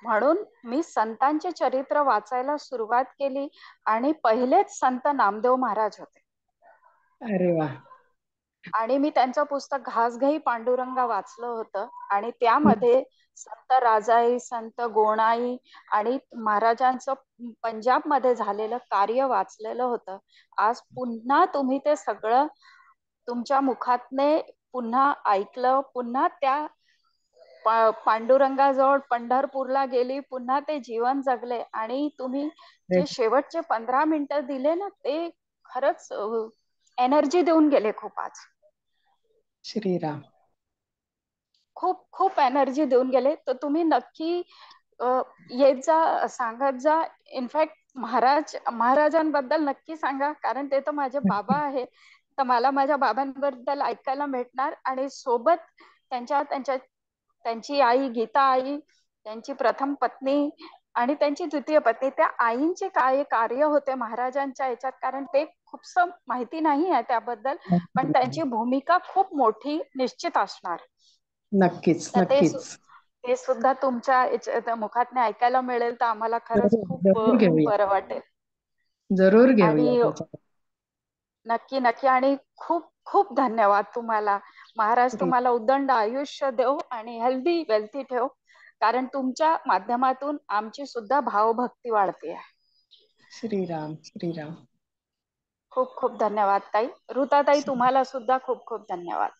म्हणून मी संतांचे चरित्र वाचायला सुरुवात केली आणि पहिलेच संत नामदेव महाराज होते. अरे वा. आणि मी त्यांचं पुस्तक घासघाई पांडुरंगा वाचलं होतं आणि त्यामध्ये संत राजाई, संत गोणाई आणि महाराजांचं पंजाबमध्ये झालेलं कार्य वाचलेलं होतं. आज पुन्हा तुम्ही ते सगळं तुमच्या मुखातने पुन्हा ऐकलं, पुन्हा त्या पांडुरंगाजवळ पंढरपूरला गेली, पुन्हा ते जीवन जगले आणि तुम्ही जे शेवटचे 15 मिनिटं दिले ना ते खरंच एनर्जी देऊन गेले खूप आज. श्रीराम. खूप खूप एनर्जी देऊन गेले. तर तुम्ही नक्की येत जा, सांगत जा. इनफॅक्ट महाराजांबद्दल नक्की सांगा, कारण ते तर माझे बाबा आहे. तर मला माझ्या बाबांबद्दल ऐकायला भेटणार आणि सोबत त्यांची आई गीता आई, त्यांची प्रथम पत्नी आणि त्यांची द्वितीय पत्नी, त्या आईंचे काय कार्य होते महाराजांच्या याच्यात, कारण ते खूपसं माहिती नाही आहे त्याबद्दल, पण त्यांची भूमिका खूप मोठी निश्चित असणार. नक्कीच तर नक्कीच. ते सुद्धा तुमच्या मुखातने ऐकायला मिळेल तर आम्हाला खरंच खूप जरूर घेऊया. बरं वाटेल. जरूर घेऊया आणि त्याच्यात. नक्की नक्की. आणि खूप खूप धन्यवाद तुम्हाला. महाराज तुम्हाला उदंड आयुष्य देव आणि हेल्दी वेल्थी ठेव, कारण तुमच्या माध्यमातून आमची सुद्धा भावभक्ती वाढते. श्रीराम श्रीराम. खूप खूप धन्यवाद ताई. ऋताताई तुम्हाला सुद्धा खूप खूप धन्यवाद.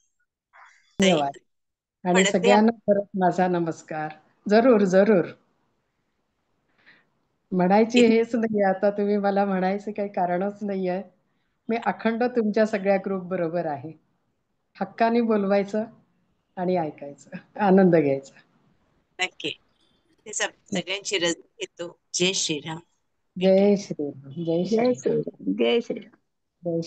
धन्यवाद. आणि म्हणते सगळ्यांना परत माझा नमस्कार. जरूर जरूर. म्हणायची हेच नाही, आता तुम्ही मला म्हणायचं काही कारणच नाही आहे. मी अखंड तुमच्या सगळ्या ग्रुप बरोबर आहे. हक्काने बोलवायचं आणि ऐकायचं, आनंद घ्यायचा. नक्की. ते सगळ्यांची रजा घेतो. जय श्रीराम. जय श्रीराम. जय जय श्रीराम. श्रीराम. जय श्रीराम. जय